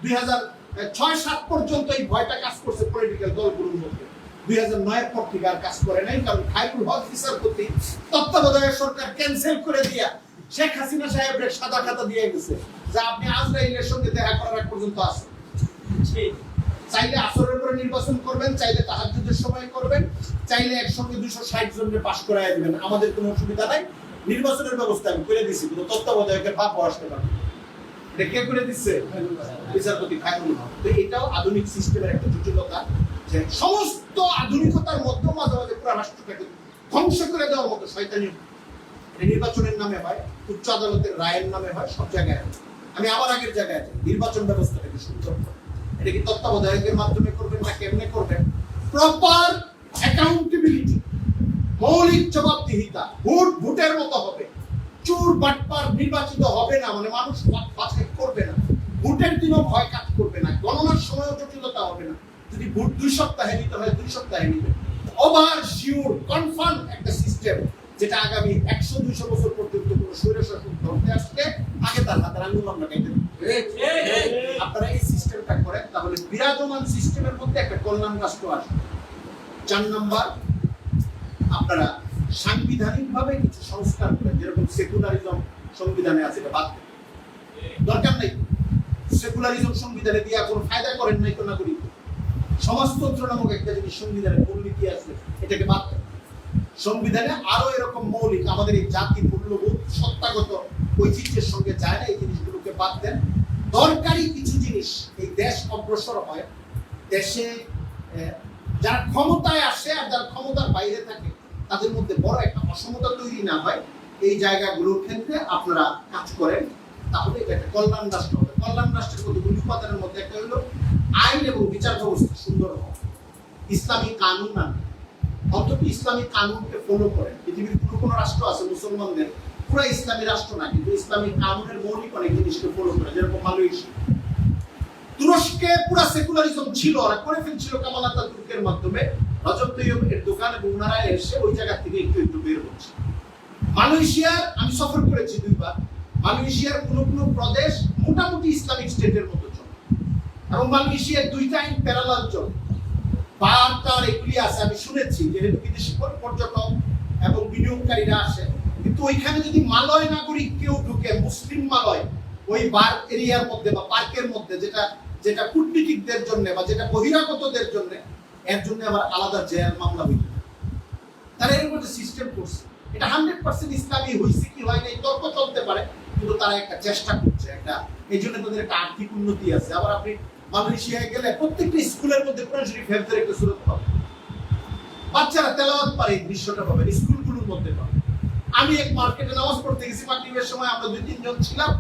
2006-07 পর্যন্ত এই ভয়টা কাজ করছে পলিটিক্যাল দলগুলোর মধ্যে। 2009 এর পর থেকে আর কাজ করে নাই, কারণ খায়রুল হক বিচারপতি তত্ত্বাবধায়ক সরকার ক্যান্সেল করে দিয়া শেখ হাসিনা সাহেবের সাদা খাতা দিয়ে গেছে যে আপনি আজরাইলের সঙ্গে দেখা করার আগ পর্যন্ত আসেন, চাইলে আসরের পরে নির্বাচন করবেন, চাইলে তাহাজ্জুদের সময় করবেন, চাইলে একসঙ্গে 260 জনকে পাস করায় দিবেন, আমাদের কোনো অসুবিধা নাই, নির্বাচনের ব্যবস্থা আমি করে দিছি, কিন্তু তত্ত্বাবধায়কের পাপ আসতে পারে। এটা কে করে দিচ্ছে? বিচারপতি খায়রুল হক। তো এটাও আধুনিক সিস্টেমের একটা জটিলতা, যে সমস্ত আধুনিকতার মধ্যে মাঝে মাঝে পুরো রাষ্ট্রটাকে ধ্বংস করে দেওয়ার মতো শয়তানি নির্বাচনের নামে হয়, উচ্চ আদালতের রায়ের নামে হয়, সব জায়গায় হয়। আমি আবার আগের জায়গায় আছি, নির্বাচন ব্যবস্থাটাকে সুন্দর করে এটা কি তত্ত্বাবধায়কের মাধ্যমে করবেন না কেমনে করবেন? প্রপার অ্যাকাউন্টেবিলিটি, মৌলিক জবাবদিহিতা, ভোটের মতো হবে, চোর বাটপার নির্বাচিত হবে না, মানে মানুষ বাছাই করবে না, ভোটের দিনও ভয় কাজ করবে না, গণনার সময়ও জটিলতা হবে না। যদি ভোট 2 সপ্তাহে নিতে হয় 2 সপ্তাহে নিবে, ওভার শিওর কনফার্ম একটা সিস্টেম, যেটা আগামী 100-200 বছর পর্যন্ত কোনো স্বৈরশাসক ধরতে আসলে আগে তার হাতের আঙুল আমরা কেটে দেব। আপনারা এই সিস্টেমটা করেন, তাহলে বিরাজমান সিস্টেমের মধ্যে একটা কল্যাণ রাষ্ট্র আসবে। 4 নাম্বার, আপনারা সাংবিধানিকভাবে কিছু সংস্কার করেন, যেরকম সেকুলারিজম সংবিধানে আছে, এটা বাদ দেন, দরকার নেই। সেকুলারিজম সংবিধানে দিয়ে কোনো ফায়দা করেন নাই তো নাগরিক। সমাজতন্ত্র নামক একটা জিনিস সংবিধানে মূলনীতি আছে, এটাকে বাদ দেন। সংবিধানে আরো এরকম মৌলিক আমাদের এই জাতি মূল্যবোধ সত্তাগত ঐতিহ্যের সঙ্গে যায় না, এই জিনিসগুলোকে বাদ দেন। দরকারি কিছু জিনিস, এই দেশ অগ্রসর হয়, দেশে যারা ক্ষমতায় আসে আর যারা ক্ষমতার বাইরে থাকে তাদের মধ্যে বড় একটা অসমতা তৈরি না হয়, এই জায়গাগুলোর ক্ষেত্রে আপনারা কাজ করেন, তাহলে এটা একটা কল্যাণ রাষ্ট্র হবে। কল্যাণ রাষ্ট্রের কতগুলি উপাদানের মধ্যে একটা হলো আইন এবং বিচার ব্যবস্থা সুন্দর হবে, ইসলামী কানুন আনে, অন্তত ইসলামী কানুনকে ফলো করেন। পৃথিবীর কোনো রাষ্ট্র আছে মুসলমানদের পুরো ইসলামী রাষ্ট্র না, কিন্তু ইসলামী কানুনের মৌলিক অনেক জিনিসকে ফলো করে, যেরকম মালয়েশিয়া। তুরস্কে পুরো সেকুলারিজম ছিল, আর করে ফেলছিল কামাল আতাতুর্কের মাধ্যমে, রজব তৈয়বের দোকান এবং ওনারা এসে ওই জায়গা থেকে একটু একটু বের হচ্ছে। মালয়েশিয়ার আমি সফর করেছি 2 বার, মালয়েশিয়ার কোনো প্রদেশ মোটামুটি ইসলামিক স্টেটের মতো চলে, এবং মালয়েশিয়ার 2টা আইন প্যারালাল চলে, বারবার এগুলি আছে। আমি শুনেছি যেহেতু বিদেশি পর্যটক এবং বিনিয়োগকারীরা আসে, কিন্তু ওইখানে যদি মালয় নাগরিক কেউ ঢুকে, মুসলিম মালয়, ওই বার এরিয়ার মধ্যে বা পার্কের মধ্যে, যেটা কূটনীতিকদের জন্য বা যেটা বহিরাগতদের জন্য, এর জন্য আবার আলাদা জেল মামলা হইতে পারে। তারা এর মধ্যে সিস্টেম করছে, এটা 100% ইসলামী হয়েছে কি হয় না এই তর্ক চলতে পারে, কিন্তু তারা একটা চেষ্টা করছে, একটা এই জন্য তাদের একটা আর্থিক উন্নতি আছে। আবার আপনি মালয়েশিয়ায় গেলে প্রত্যেকটা স্কুলের মধ্যে কোরআন শরীফ হেফজের একটা সূরা পাবেন, বাচ্চারা তেলাওয়াত পারে, এই দৃশ্যটা পাবেন স্কুলগুলোর মধ্যে পাবেন। আমি এক মার্কেটে নামাজ পড়তে গেছি, মাগরিবের সময় আমরা 2-3 জন ছিলাম,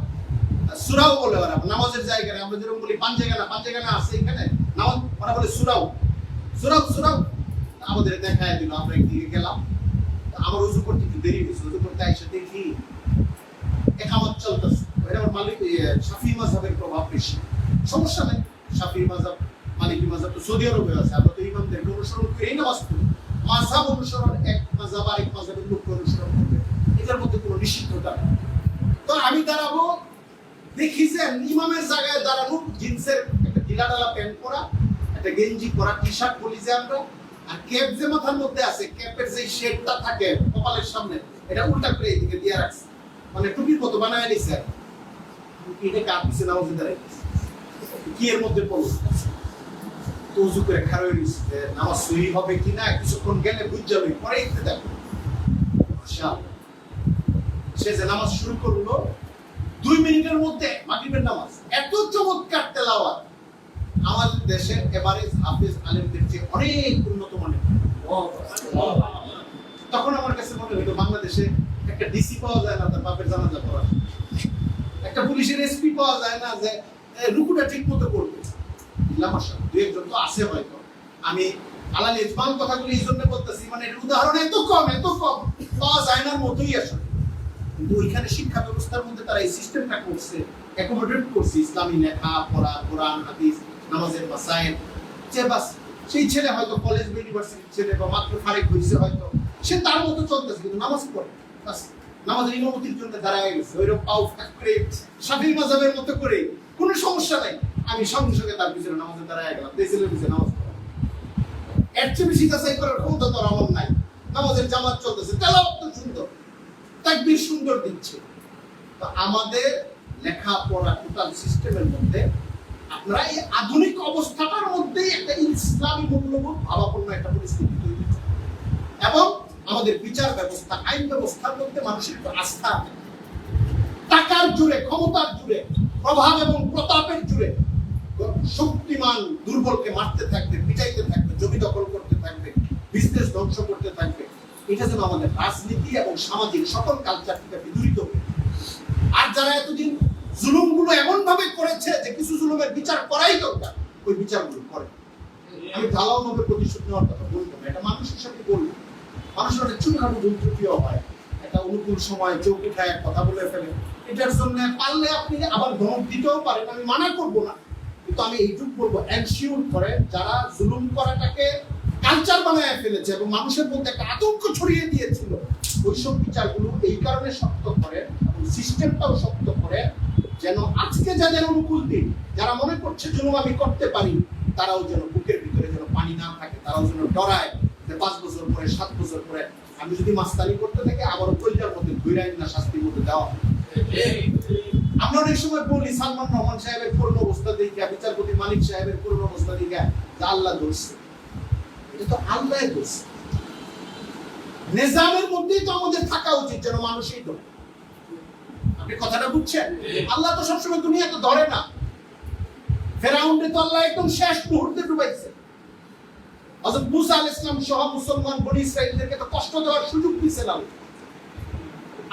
সূরাও বলে ওরা নামাজের জায়গায়, আমরা যেরকম বলি পাঞ্জেগানা আছে এখানে নামাজ, ওরা বলে সূরাও আমাদের দেখায় দিল। আমরা একদিকে গেলাম, আমার ওযু করতে একটু দেরি হয়েছে, ওযু করতে এসে দেখি একামত চলতেছে। এটা আমার মালিক শাফিঈ মাযহাবের প্রভাব বেশি, সমস্যা নেই, শাফিঈ মাযহাব মালিকি মাযহাব তো সৌদি আরবে আছে, আমরা তো ইমামদের অনুসরণ করে এই নামাজ পড়ি। মাযহাব অনুসরণ, এক মাযহাব আরেক মাযহাবের লোককে অনুসরণ করবে, এটার মধ্যে কোনো নিষিদ্ধতা নেই। তো আমি দাঁড়াবো, দেখি যে ইমামের জায়গায় দাঁড়ানো, জিন্সের একটা ঢিলাঢালা প্যান্ট পরা, একটা গেঞ্জি পরা, টি শার্ট বলি যে আমরা, আর ক্যাপ যে মাথার মধ্যে আছে, ক্যাপের যে শেডটা থাকে কপালের সামনে, এটা উল্টা করে এইদিকে দিয়ে রাখছে, মানে টুপির মতো বানায় নিছে। এটা কার পিছনে নামাজে দাঁড়াইছে, কি এর মধ্যে পড়লো, তো ওযু করে খাড়া হয়ে গেছে, নামাজ সহি হবে কিনা কিছুক্ষণ গেলে বুঝ যাবে, পরে একটু দেখো। সে যে নামাজ শুরু করলো, 2 মিনিটের মধ্যে মাগরিবের নামাজ, এত চমৎকার তেলাওয়াত, আমাদের দেশের এভারেজ হাফেজ আলেমদের চেয়ে অনেক উন্নত মানের। তখন আমার কাছে মনে হইতো বাংলাদেশে একটা ডিসি পাওয়া যায় না তার বাপের জানাজা পড়ার, একটা পুলিশের এসপি পাওয়া যায় না যে রুকুটা ঠিক মতো করবে। মাশাআল্লাহ 2-1 তো আছে হয়তো, আমি আলাল ইজমাল কথাগুলো এই জন্য বলতেছি, মানে এর উদাহরণ এত কম পাওয়া যায় না মতোই আসলে। কিন্তু ওইখানে শিক্ষা ব্যবস্থার মধ্যে তারা এই সিস্টেমটা করছে, অ্যাকোমোডেট করছে, ইসলামী লেখা পড়া, কোরআন হাদিস, নামাজের মাসাইল, যে বাস সেই ছেলে হয়তো কলেজ বা ইউনিভার্সিটির ছেলে বা মাত্র ফারিক হয়েছে হয়তো, সে তার মতো চলতেছে, কিন্তু নামাজ পড়ে বাস। নামাজের ইমামতির জন্য দাঁড়ায় গেছে, ওইরকম পাও ফাঁক করে শাফিঈ মাযহাবের মতো করে, কোনো সমস্যা নাই, আমি সঙ্গে সঙ্গে তার পিছনে নামাজে দাঁড়ায় গেলাম, দেশের পিছনে নামাজ পড়া। এর চেয়ে বেশি যাচাই করার ক্ষমতা তো আমার নাই। নামাজের জামাত চলতেছে, তেলাওয়াত তো সুন্দর, তাকবীর সুন্দর দিচ্ছে। তো আমাদের লেখাপড়া টোটাল সিস্টেমের মধ্যে আপনারা এই আধুনিক অবস্থাটার মধ্যেই একটা ইসলামী মূল্যবোধ ভাবাপন্ন একটা পরিস্থিতি তৈরি হচ্ছে, এবং আমাদের বিচার ব্যবস্থা, আইন ব্যবস্থার মধ্যে মানুষের আস্থা, টাকার জোরে, ক্ষমতার জোরে, প্রভাব এবং প্রতাপের জোরে শক্তিমান দুর্বলকে মারতে থাকবে, পিটাইতে থাকবে, জমি দখল করতে থাকবে, বিজনেস ধ্বংস করতে থাকবে। এটা যেন আমাদের রাজনীতি এবং সামাজিক সকল কালচার থেকে বিদূরিত হবে। আর যারা এতদিন জুলুমগুলো এমন ভাবে করেছে যে কিছু জুলুমের বিচার করাই দরকার, ওই বিচারগুলো করে। আমি ঢালাওভাবে প্রতিশোধ নেওয়ার কথা বলবো না, এটা মানুষ হিসাবে বলবো। মানুষের অনেক ছোটখাটো ভুল ত্রুটিও হয়, একটা অনুকূল সময় চোখ উঠায় এক কথা বলে ফেলে। এটার জন্য পারলে আপনি আবার ধমক দিতেও পারেন, আমি মানা করবো না, কিন্তু আমি এইটুকু বলবো, এনশিওর করে যারা জুলুম করাটাকে কালচার বানায় ফেলেছে এবং মানুষের মধ্যে একটা আতঙ্ক ছড়িয়ে দিয়েছিল, ওইসব বিচারগুলো এই কারণে শক্ত করে এবং সিস্টেমটাও শক্ত করে, যেন আজকে যাদের অনুকূল দিন, যারা মনে করছে জুলুম আমি করতে পারি, তারাও যেন বুকের ভিতরে যেন পানি না থাকে, তারাও যেন ডরায় যে 5 বছর পরে 7 বছর পরে আমি যদি মাস্তানি করতে থাকি আবারও কলজার মধ্যে ধৈরাইন না শাস্তির মধ্যে দেওয়া। আমরা অনেক সময় বলি সালমান রহমান সাহেবের করুণ অবস্থা দেখে, বিচারপতি মানিক সাহেবের করুণ অবস্থা দেখে যে আল্লাহ ধরছে। এটা তো আল্লাহর দোষ। নিজামের মধ্যেই তো আমাদের থাকা উচিত যেন মানুষই ধরে। আপনি কথাটা বুঝছেন? আল্লাহ তো সবসময় দুনিয়াতে ধরে না। ফেরাউনকে তো আল্লাহ একদম শেষ মুহূর্তে ডুবাইছে। হযরত মুসা আলাইহিস সালাম সহ মুসলমান বনি ইসরাঈলদেরকে তো কষ্ট দেওয়ার সুযোগ দিয়েছিলেন।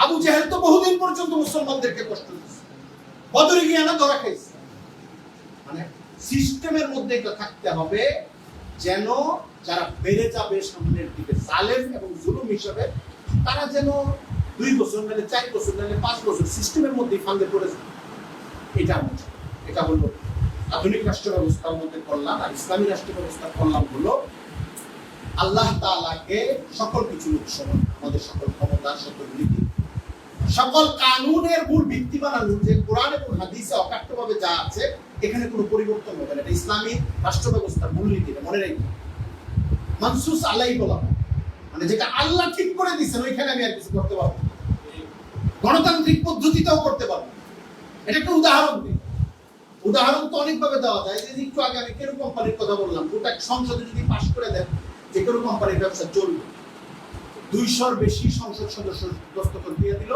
আবু জেহেল তো বহুদিন পর্যন্ত মুসলমানদেরকে কষ্ট দিয়েছে, বদরে গিয়ে না ধরা খাইছে। মানে সিস্টেমের মধ্যে এটা থাকতে হবে যেন যারা বেড়ে যাবে সামনের দিকে জালেম এবং জুলুম হিসাবে, তারা যেন 2 বছর নাহলে 4 বছর নাহলে 5 বছর সিস্টেমের মধ্যে ফান্দে পড়ে যায়। এটা হলো আধুনিক রাষ্ট্র ব্যবস্থার মধ্যে কল্যাণ। আর ইসলামী রাষ্ট্র ব্যবস্থার কল্যাণ হলো আল্লাহ তাআলাকে সকল কিছুর উৎস, আমাদের সকল ক্ষমতা, সকল নীতি, সকল কানুনের মূল ভিত্তি বানানো, যে কোরআন এবং হাদিসে অকাট্যভাবে যা আছে এখানে কোনো পরিবর্তন হবে না। এটা ইসলামী রাষ্ট্র ব্যবস্থার মূলনীতি, এটা মনে রাখবেন। মানসুস আলাই বলা হয়, মানে যেটা আল্লাহ ঠিক করে দিয়েছেন ওইখানে আমি আর কিছু করতে পারবো না। গণতান্ত্রিক পদ্ধতিতেও করতে পারবো। এটা একটা উদাহরণ দিই। উদাহরণ তো অনেকভাবে দেওয়া যায়। যে একটু আগে আমি কেরু কোম্পানির কথা বললাম, গোটা সংসদে যদি পাস করে দেন যে কেরু কোম্পানির ব্যবসা চলবে, 200-র বেশি সংসদ সদস্য দস্তখত দিয়ে দিল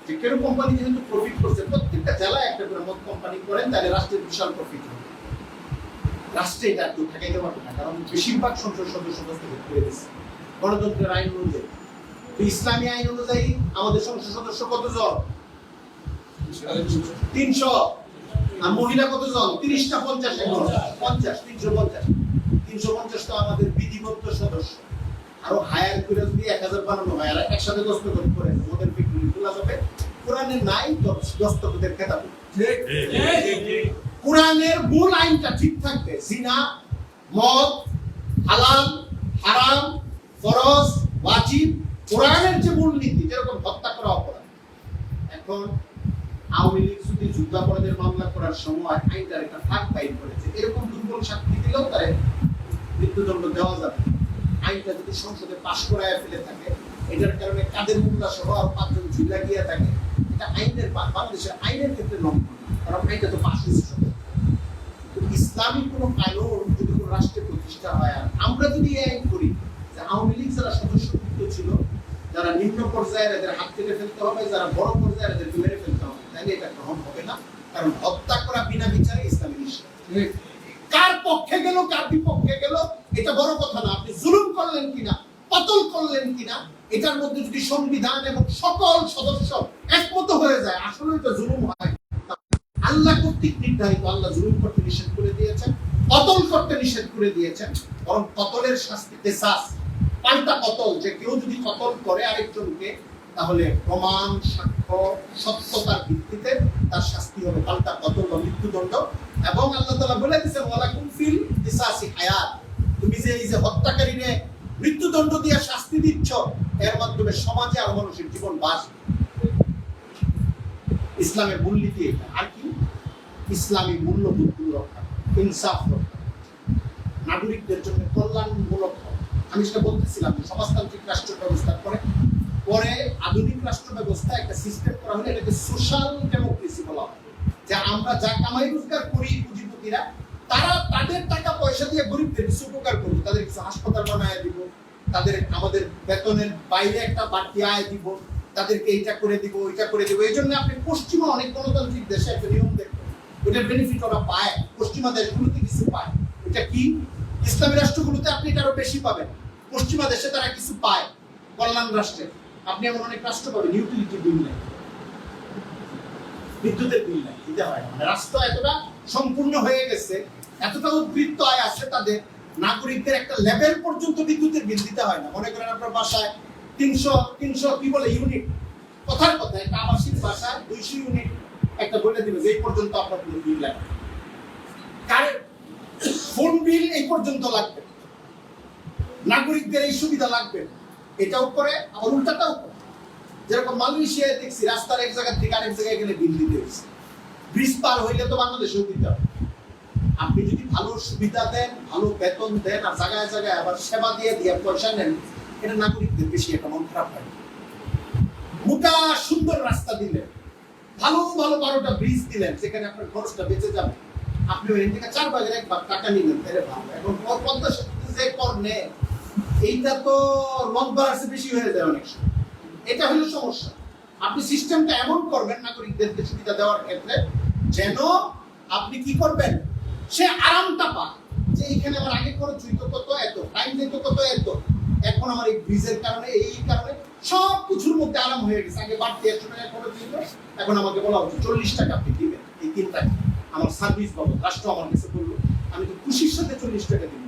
যে কেরু কোম্পানি যেহেতু প্রফিট করছে, প্রত্যেকটা জেলায় একটা করে মদ কোম্পানি করেন, তাহলে রাষ্ট্রের বিশাল প্রফিট হবে। রাষ্ট্রে এটা একটু ঠেকাইতে পারবে না, কারণ বেশিরভাগ সংসদ সদস্য দস্তখত করে দিচ্ছে গণতন্ত্রের আইন অনুযায়ী। ইসলামী আইন অনুযায়ী আমাদের সংসদ সদস্য কতজন? 300। আর মহিলা কতজন? 30টা 50 50 350 তো আমাদের বিধিবদ্ধ সদস্য। আরো হায়ার করে যদি 1000 বানানো হয় আর একসাথে দস্তখত করে আমাদের ফ্যাক্টরি খোলা যাবে। কোরআনে নাই দস্তখতের খেতাব। ঠিক ঠিক। কোরআনের মূল আইনটা ঠিক থাকবে। জিনা, মদ, হালাল, হারাম, ফরজ, ওয়াজিব, কোরআনের যে মূলনীতি, যেরকম হত্যা করা অপরাধ। এখন আওয়ামী লীগ যদি যুদ্ধাপরাধের মামলা করার সময় আইনটার একটা ফাঁক বাইর করেছে, এরকম দুর্বল সাক্ষী দিলেও তারে মৃত্যুদণ্ড দেওয়া যাবে। আইনটা যদি সংসদে পাশ করায় ফেলে থাকে, এটার কারণে কাদের মুল্লা সহ আর 5 জন ঝুলা গিয়ে থাকে, এটা আইনের বাংলাদেশের আইনের ক্ষেত্রে লঙ্ঘন, কারণ আইনটা তো পাশ হয়েছে। ইসলামী কোনো কানুন যদি কোনো রাষ্ট্রে প্রতিষ্ঠা হয়, আর আমরা যদি এই আইন করি যে আওয়ামী লীগ যারা সদস্যভুক্ত ছিল, যারা নিম্ন পর্যায়ের এদের হাত কেটে ফেলতে হবে, যারা বড় পর্যায়ের এদেরকে মেরে ফেলতে হবে, তাহলে এটা গ্রহণ হবে না। কারণ হত্যা করা বিনা বিচারে ইসলামী নিষেধ। কার পক্ষে গেল কার বিপক্ষে গেল এটা বড় কথা না। আপনি জুলুম করলেন কিনা, কতল করলেন কিনা, এটার মধ্যে যদি সংবিধান এবং সকল সদস্য একমত হয়ে যায়, আসলে এটা জুলুম হয়। আল্লাহ কর্তৃক নির্ধারিত, আল্লাহ জুলুম করতে নিষেধ করে দিয়েছেন, কতল করতে নিষেধ করে দিয়েছেন। বরং কতলের শাস্তি কিসাস, পাল্টা কতল, যে কেউ যদি কতল করে আরেকজনকে, তাহলে প্রমাণ, সাক্ষ্য, সত্যতার ভিত্তিতে তার শাস্তি হবে পাল্টা কতল বা মৃত্যুদণ্ড। এবং আল্লাহ তাআলা বলে দিয়েছেন ওয়ালাকুম ফিল কিসাসি হায়াত, তুমি যে এই যে হত্যাকারীকে মৃত্যুদণ্ড দিয়ে শাস্তি দিচ্ছ, এর মাধ্যমে সমাজে আর মানুষের জীবন বাঁচবে। ইসলামের মূলনীতি এটা। আর কি? ইসলামী মূল্যবোধগুলো রক্ষা, ইনসাফ রক্ষা, নাগরিকদের জন্য কল্যাণমূলক। আমি সেটা বলতেছিলাম সমাজতান্ত্রিক রাষ্ট্র ব্যবস্থার পরে আধুনিক রাষ্ট্র ব্যবস্থা একটা সিস্টেম করা হলে এটাকে সোশ্যাল ডেমোক্রেসি বলা হয়, যে আমরা যা কামাই রোজগার করি পুঁজিপতিরা, তারা তাদের টাকা পয়সা দিয়ে গরিবদের কিছু উপকার করবো, তাদের কিছু হাসপাতাল বানায় দিব, তাদের আমাদের বেতনের বাইরে একটা বাড়তি আয় দিব, তাদেরকে এইটা করে দিব ওইটা করে দিব। এই জন্য আপনি পশ্চিমা অনেক গণতান্ত্রিক দেশে একটা নিয়ম দেখবেন, ওইটার বেনিফিট ওরা পায়, পশ্চিমা দেশগুলোতে কিছু পায়। এটা কি? ইসলামী রাষ্ট্রগুলোতে আপনি এটা আরো বেশি পাবেন, পশ্চিমা দেশে তারা কিছু পায়। কল্যাণ রাষ্ট্রে আপনি এমন অনেক রাষ্ট্র পাবেন ইউটিলিটি বিল নেই, বিদ্যুতের বিল নেই, দিতে হয় না। মানে রাষ্ট্র এতটা সম্পূর্ণ হয়ে গেছে, এতটা উদ্বৃত্ত আয় আছে তাদের, নাগরিকদের একটা লেভেল পর্যন্ত বিদ্যুতের বিল দিতে হয় না। মনে করেন আপনার বাসায় 300 কি বলে ইউনিট, কথার কথা একটা আবাসিক বাসায় 200 ইউনিট একটা বলে দিবে যে এই পর্যন্ত আপনার কোনো বিল লাগবে, কারেন্ট ফোন বিল এই পর্যন্ত লাগবে, নাগরিকদের এই সুবিধা লাগবে। এটাও করে, আবার উল্টাটাও করে। যেরকম মালয়েশিয়ায় দেখছি রাস্তার এক জায়গা থেকে আরেক জায়গায় গেলে বিল দিতে হচ্ছে, ব্রিজ পার হইলে তো বাংলাদেশেও দিতে হবে। আপনি যদি ভালো সুবিধা দেন, ভালো বেতন দেন, আর জায়গায় জায়গায় আবার সেবা দিয়ে পয়সা নেন, এটা নাগরিকদের বেশি একটা মন খারাপ হয়। মোটা সুন্দর রাস্তা দিলেন, ভালো ভালো 12টা ব্রিজ দিলেন, সেখানে আপনার খরচটা বেঁচে যাবে, আপনি ওই থেকে 4 ভাগের 1 ভাগ টাকা নিলেন, তাহলে ভালো। এখন পদ্মা সেতুতে যে কর নেয়, এইটা তো লং বাড়াচ্ছে বেশি হয়ে যায় অনেক সময়, এটা হলো সমস্যা। আপনি সিস্টেমটা এমন করবেন নাগরিকদেরকে সুবিধা দেওয়ার ক্ষেত্রে, যেন আপনি কি করবেন, সে আরামটা পায়, যে এখানে আমার আগে খরচ হইতো কত এত, টাইম দিত কত এত, এখন আমার এই ব্রিজের কারণে এই কারণে সব কিছুর মধ্যে আরাম হয়ে গেছে। আগে বাড়তি 100 টাকা খরচ দিত, এখন আমাকে বলা হচ্ছে 40 টাকা আপনি দিবেন এই 3 টাকা আমার সার্ভিস বাবদ। রাষ্ট্র আমার কাছে বললো, আমি তো খুশির সাথে 40 টাকা দিব,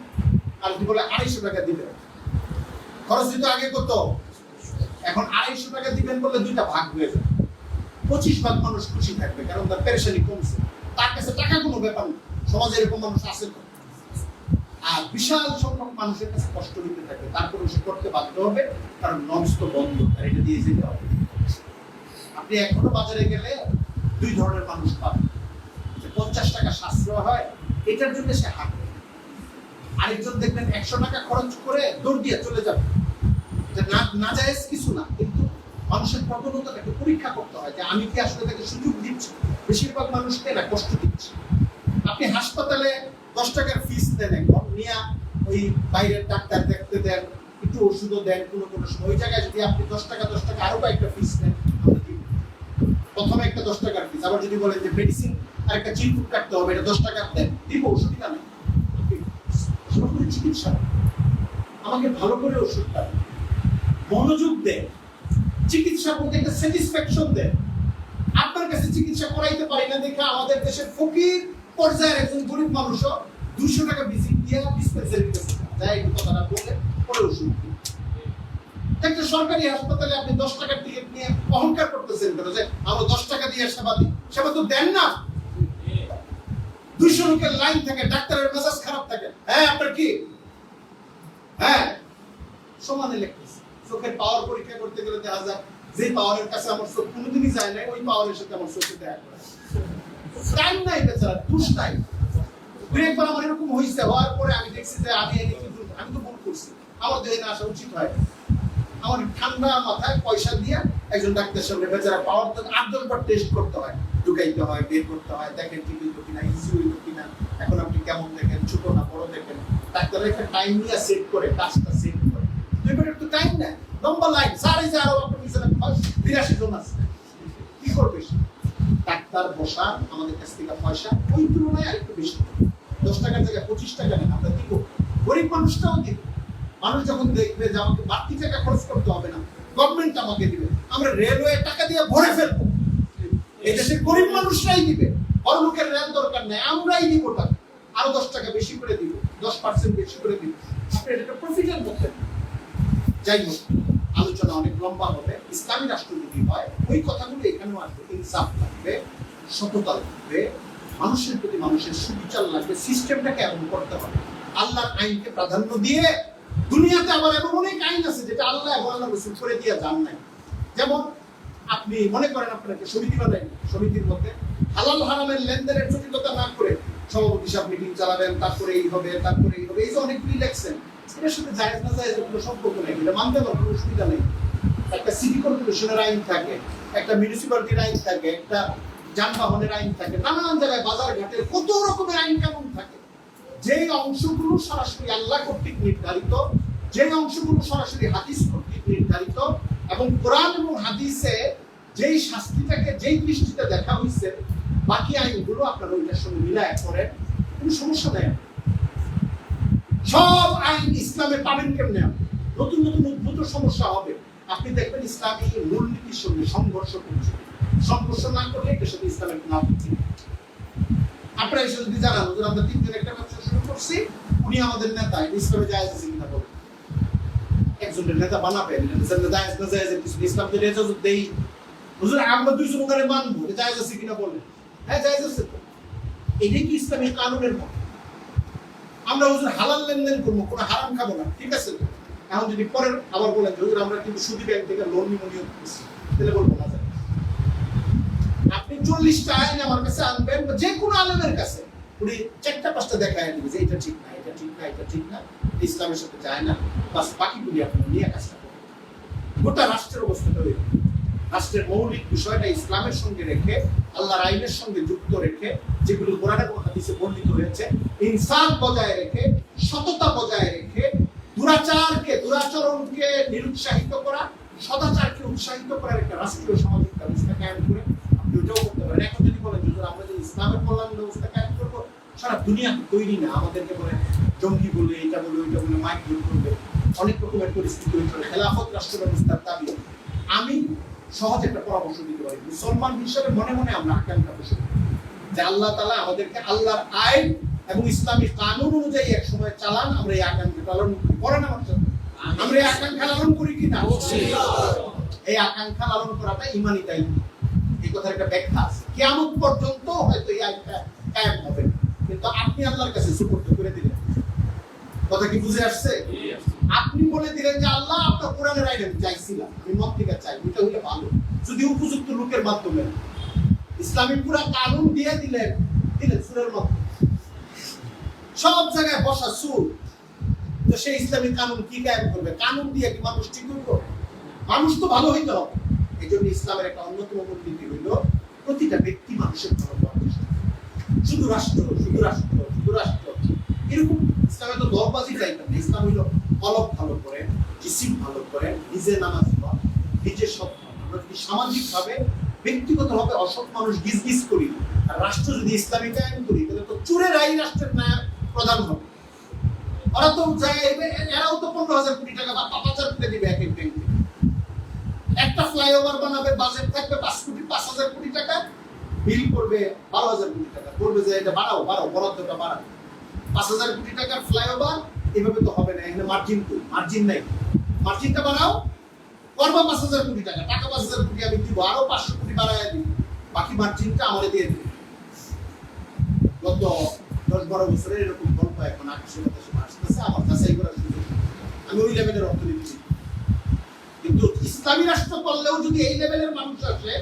আর যদি বলে 250 টাকা দিবেন, খরচ দিত আগে কত, এখন 250 টাকা দিবেন বলে 2টা ভাগ হয়ে যাবে, 25 ভাগ মানুষ খুশি থাকবে, কারণ তার পেরেশানি কমছে, তার কাছে টাকা কোনো ব্যাপার না। সমাজে এরকম মানুষ আছে তো, আর বিশাল সংখ্যক মানুষের কাছে কষ্ট নিতে থাকবে, তারপরে সে করতে বাধ্য হবে, কারণ নবস তো বন্ধ, আর এটা দিয়ে যেতে হবে। আপনি এখনো বাজারে গেলে 2 ধরনের মানুষ পাবেন, যে 50 টাকা সাশ্রয় হয় এটার জন্য সে হাঁটবে, আরেকজন দেখবেন 100 টাকা খরচ করে দৌড় দিয়ে চলে যাবে। এটা না জায়েজ কিছু না, কিন্তু মানুষের প্রবণতাটাকে পরীক্ষা করতে হয় যে আমি কি আসলে তাকে সুযোগ দিচ্ছি, বেশিরভাগ মানুষকে না কষ্ট দিচ্ছি। আপনি হাসপাতালে 10 টাকার ফিস দেন, একদম নিয়ে ওই বাইরের ডাক্তার দেখতে দেন, একটু ওষুধও দেন, কোনো সময় ওই জায়গায় যদি আপনি 10 টাকা আরো একটা ফিস দেন, প্রথমে একটা 10 টাকার ফিস, আবার যদি বলেন যে মেডিসিন আর একটা চিকিৎসা কাটতে হবে, এটা 10 টাকা দেন, দিব, অসুবিধা নেই। চিকিৎসা আমাকে ভালো করে ওষুধটা মনোযোগ দেন, চিকিৎসার মধ্যে একটা স্যাটিসফ্যাকশন দেন। আপনার কাছে চিকিৎসা করাইতে পারি না দেখে আমাদের দেশের ফকির পর্যায়ের একজন গরিব মানুষও 200 টাকা ভিজিট দিয়ে ডিসপেন্সারির কাছে যায়, এই কথাটা বলে পরে ওষুধ দিন। একটা সরকারি হাসপাতালে আপনি 10 টাকার টিকিট নিয়ে অহংকার করতেছেন কেন, যে আমরা 10 টাকা দিয়ে সেবা দিই, সেবা তো দেন না। 200 লোকের লাইন থাকে, ডাক্তারের মেজাজ খারাপ থাকে, হ্যাঁ আপনার কি, হ্যাঁ সমানে লেখতেছে। চোখের পাওয়ার পরীক্ষা করতে গেলে দেখা যায় যে পাওয়ারের কাছে আমার চোখ কোনোদিনই যায় না, ওই পাওয়ারের সাথে আমার চোখে দেখা করে। টাইম নাই বেচারা, দুষ্টাই। একবার আমার এরকম হয়েছে, হওয়ার পরে আমি দেখছি যে আমি তো ভুল করছি, আমার তো এখানে আসা উচিত হয়। আমার ঠান্ডা মাথায় পয়সা দিয়ে একজন ডাক্তার সামনে বেচারা পাওয়ার তো 8 বার টেস্ট করতে হয়, ঢুকাইতে হয়, বের করতে হয়, দেখেন ঠিক হইতো কিনা, ইজি হইতো কিনা, এখন আপনি কেমন দেখেন, ছোট না বড় দেখেন। ডাক্তারের একটা টাইম নিয়ে সেট করে, কাজটা সেট করে, 2 মিনিট তো টাইম নেয়, লম্বা লাইন, সাড়ে যে আরো আপনার পিছনে 82 জন আছে, কি করবে? ডাক্তার বসা আমাদের কাছ থেকে পয়সা ওই তুলনায় আরেকটু বেশি, 10 টাকার জায়গায় 25 টাকা নেন, আমরা দিব, গরিব মানুষটাও দিব। মানুষ যখন দেখবে যে আমাকে বাড়তি টাকা খরচ করতে হবে না, গভর্নমেন্ট আমাকে দিবে, আমরা রেলওয়ে টাকা দিয়ে ভরে ফেলবো, এই দেশের গরিব মানুষরাই দিবে, বড় লোকের রেল দরকার নেই, আমরাই দিব টাকা, আরো 10 টাকা বেশি করে দিব, 10% বেশি করে দিব, আপনি এটা প্রফিটের মধ্যে। যাই হোক, আলোচনা অনেক লম্বা হবে। ইসলামী রাষ্ট্র যদি হয়, ওই কথাগুলো এখানেও আসবে, ইনসাফ থাকবে, সততা থাকবে, মানুষের প্রতি মানুষের সুবিচার লাগবে, সিস্টেমটাকে এমন করতে হবে। আল্লাহর আইনকে প্রাধান্য দিয়ে, দুনিয়াতে আবার এমন অনেক আইন আছে যেটা আল্লাহ এবং আল্লাহর রাসূল করে দিয়ে যান নাই। যেমন আপনি মনে করেন আপনার একটা সমিতি বানাইন, সমিতির মধ্যে হালাল হারামের লেনদেনের জটিলতা না করে সভাপতি সাহেব মিটিং চালাবেন, তারপরে এই হবে, তারপরে এই হবে, এই যে অনেকগুলি লেখছেন, এটার সাথে জায়েজ না জায়েজ কোনো সম্পর্ক নেই, এটা মানতে পারবো, কোনো অসুবিধা নেই। একটা সিটি কর্পোরেশনের আইন থাকে, একটা মিউনিসিপ্যালিটির আইন থাকে, একটা যানবাহনের আইন থাকে, নানান জায়গায় বাজার ঘাটের কত রকমের আইন কানুন থাকে। যেই অংশগুলো সরাসরি আল্লাহ কর্তৃক নির্ধারিত, যেই অংশগুলো সরাসরি হাদিস কর্তৃক নির্ধারিত, এবং কোরআন এবং হাদিসে যেই শাস্তিটাকে যেই দৃষ্টিতে দেখা হয়েছে, বাকি আইনগুলো আপনারা ওইটার সঙ্গে মিলায় করেন, কোনো সমস্যা নেই। সব আইন ইসলামে পাবেন কেমনে? নতুন নতুন উদ্ভূত সমস্যা হবে। আপনি দেখবেন ইসলামী মূলনীতির সঙ্গে সংঘর্ষ করছে, সংঘর্ষ না করলে এটার সাথে ইসলামের কোনো আপত্তি নেই। আপনারা এসে যদি জানান যে আমরা তিনজন একটা ব্যবসা শুরু করছি, উনি আমাদের নেতা, ইসলামে জায়েজ আছে কিনা বলেন, একজনের নেতা বানাবেন, জায়েজ না জায়েজ কিছু ইসলাম যদি ইজাজত দেই, হুজুর আমরা দুইজন ওখানে মানবো, জায়েজ আছে কিনা বলেন, হ্যাঁ জায়েজ আছে। তো এটাই কি ইসলামী কানুনের মতো? আমরা হুজুর হালাল লেনদেন করবো, কোনো হারাম খাবো না, ঠিক আছে। এখন যদি পরের আবার বলেন হুজুর আমরা কিন্তু সুদী ব্যাংক থেকে লোন নিয়ম করছি, তাহলে বলবো না। আপনি 40টা আইন আমার কাছে আনবেন, যে কোনো আলেমের কাছে, উনি 4টা-5টা দেখায় দিবে যে এটা ঠিক না, এটা ঠিক না, এটা ঠিক না, ইসলামের সাথে যায় না, বাস বাকিগুলি আপনি নিয়ে কাজটা করবেন। গোটা রাষ্ট্রের অবস্থাটা হয়ে রাষ্ট্রের মৌলিক বিষয়টা ইসলামের সঙ্গে রেখে, আল্লাহর আইনের সঙ্গে যুক্ত রেখে, যেগুলো কোরআন এবং হাদিসে বর্ণিত হয়েছে, ইনসাফ বজায় রেখে, সততা বজায় রেখে, দুরাচরণকে নিরুৎসাহিত করা, সদাচারকে উৎসাহিত করার একটা রাষ্ট্রীয় সামাজিক ব্যবস্থা কায়েম করে আপনি ওটাও করতে পারেন। এখন যদি বলেন যে আমরা যে ইসলামের কল্যাণ ব্যবস্থা কায়েম করবো, সারা দুনিয়া তৈরি না, আমাদেরকে বলে জঙ্গি বলে, এটা বলে, ওইটা বলে, মাইক দূর করবে, অনেক রকমের পরিস্থিতি তৈরি করে, খেলাফত রাষ্ট্র ব্যবস্থার দাবি। আমি সহজ একটা পরামর্শ দিতে পারি, মুসলমান হিসেবে মনে মনে আমরা আকাঙ্ক্ষা পোষণ করি যে আল্লাহ তাআলা আমাদেরকে আল্লাহর আইন এবং ইসলামী কানুন অনুযায়ী এক সময় চালান, আমরা এই আকাঙ্ক্ষা পালন করেন। আমার সাথে আমরা এই আকাঙ্ক্ষা লালন করি কিনা? এই আকাঙ্ক্ষা লালন করাটা ইমানি দায়িত্ব। এই কথার একটা ব্যাখ্যা আছে, কিয়ামত পর্যন্ত হয়তো এই আইনটা কায়েম হবে, কিন্তু আপনি আল্লাহর কাছে সুপর্দ করে দিলেন। কথা কি বুঝে আসছে? আপনি বলে দিলেন যে আল্লাহ আপনার কোরআনের আইন আমি চাইছিলাম, আমি মত থেকে চাই, এটা হলে ভালো, যদি উপযুক্ত লোকের মাধ্যমে ইসলামী পুরা কানুন দিয়ে দিলেন সুরের মধ্যে সব জায়গায় বসা সুর, তো সেই ইসলামী কানুন কি কায়েম করবে? কানুন দিয়ে কি মানুষ ঠিক হইব? মানুষ তো ভালো হইতে হবে। এই জন্য ইসলামের একটা অন্যতম মূলনীতি হইল প্রতিটা ব্যক্তি মানুষের ভালো হওয়ার চেষ্টা। শুধু রাষ্ট্র, শুধু রাষ্ট্র, শুধু রাষ্ট্র, এরকম ইসলামে তো দলবাজি চাইতে না। ইসলাম হইল কলব ভালো করে, জিসিম ভালো করে, নিজে নামাজ পড়া, নিজে সৎ। আমরা যদি সামাজিক ভাবে, ব্যক্তিগত ভাবে অসৎ মানুষ গিজগিজ করি, আর রাষ্ট্র যদি ইসলামী কায়েম করি, তাহলে তো চোরের আই রাষ্ট্রের নায়ক প্রধান হবে। ওরা তো এরাও তো 15,000 কোটি টাকা বা 5,000 কোটি দিবে এক এক ব্যাংকে। একটা ফ্লাইওভার বানাবে, বাজেট থাকবে 5,000 কোটি টাকা, বিল করবে 12,000 কোটি টাকা, বলবে যে এটা বাড়াও, বরাদ্দটা বাড়াও। 5,000 কোটি টাকার ফ্লাইওভার এভাবে তো হবে না, এখানে মার্জিন কই? মার্জিন নাই, মার্জিনটা বাড়াও, করবা 5,000 কোটি টাকা, 5,000 কোটি আমি দিব, আরো 500 কোটি বাড়ায় দিব, বাকি মার্জিনটা আমারে দিয়ে দিবে। গত 10-12 বছরের এরকম গল্প এখন আকাশে বাতাসে আসতেছে, আমার যাচাই করার সুযোগ। আমি ওই লেভেলের অর্থনীতি, কিন্তু ইসলামী রাষ্ট্র করলেও যদি এই লেভেলের মানুষ আসে,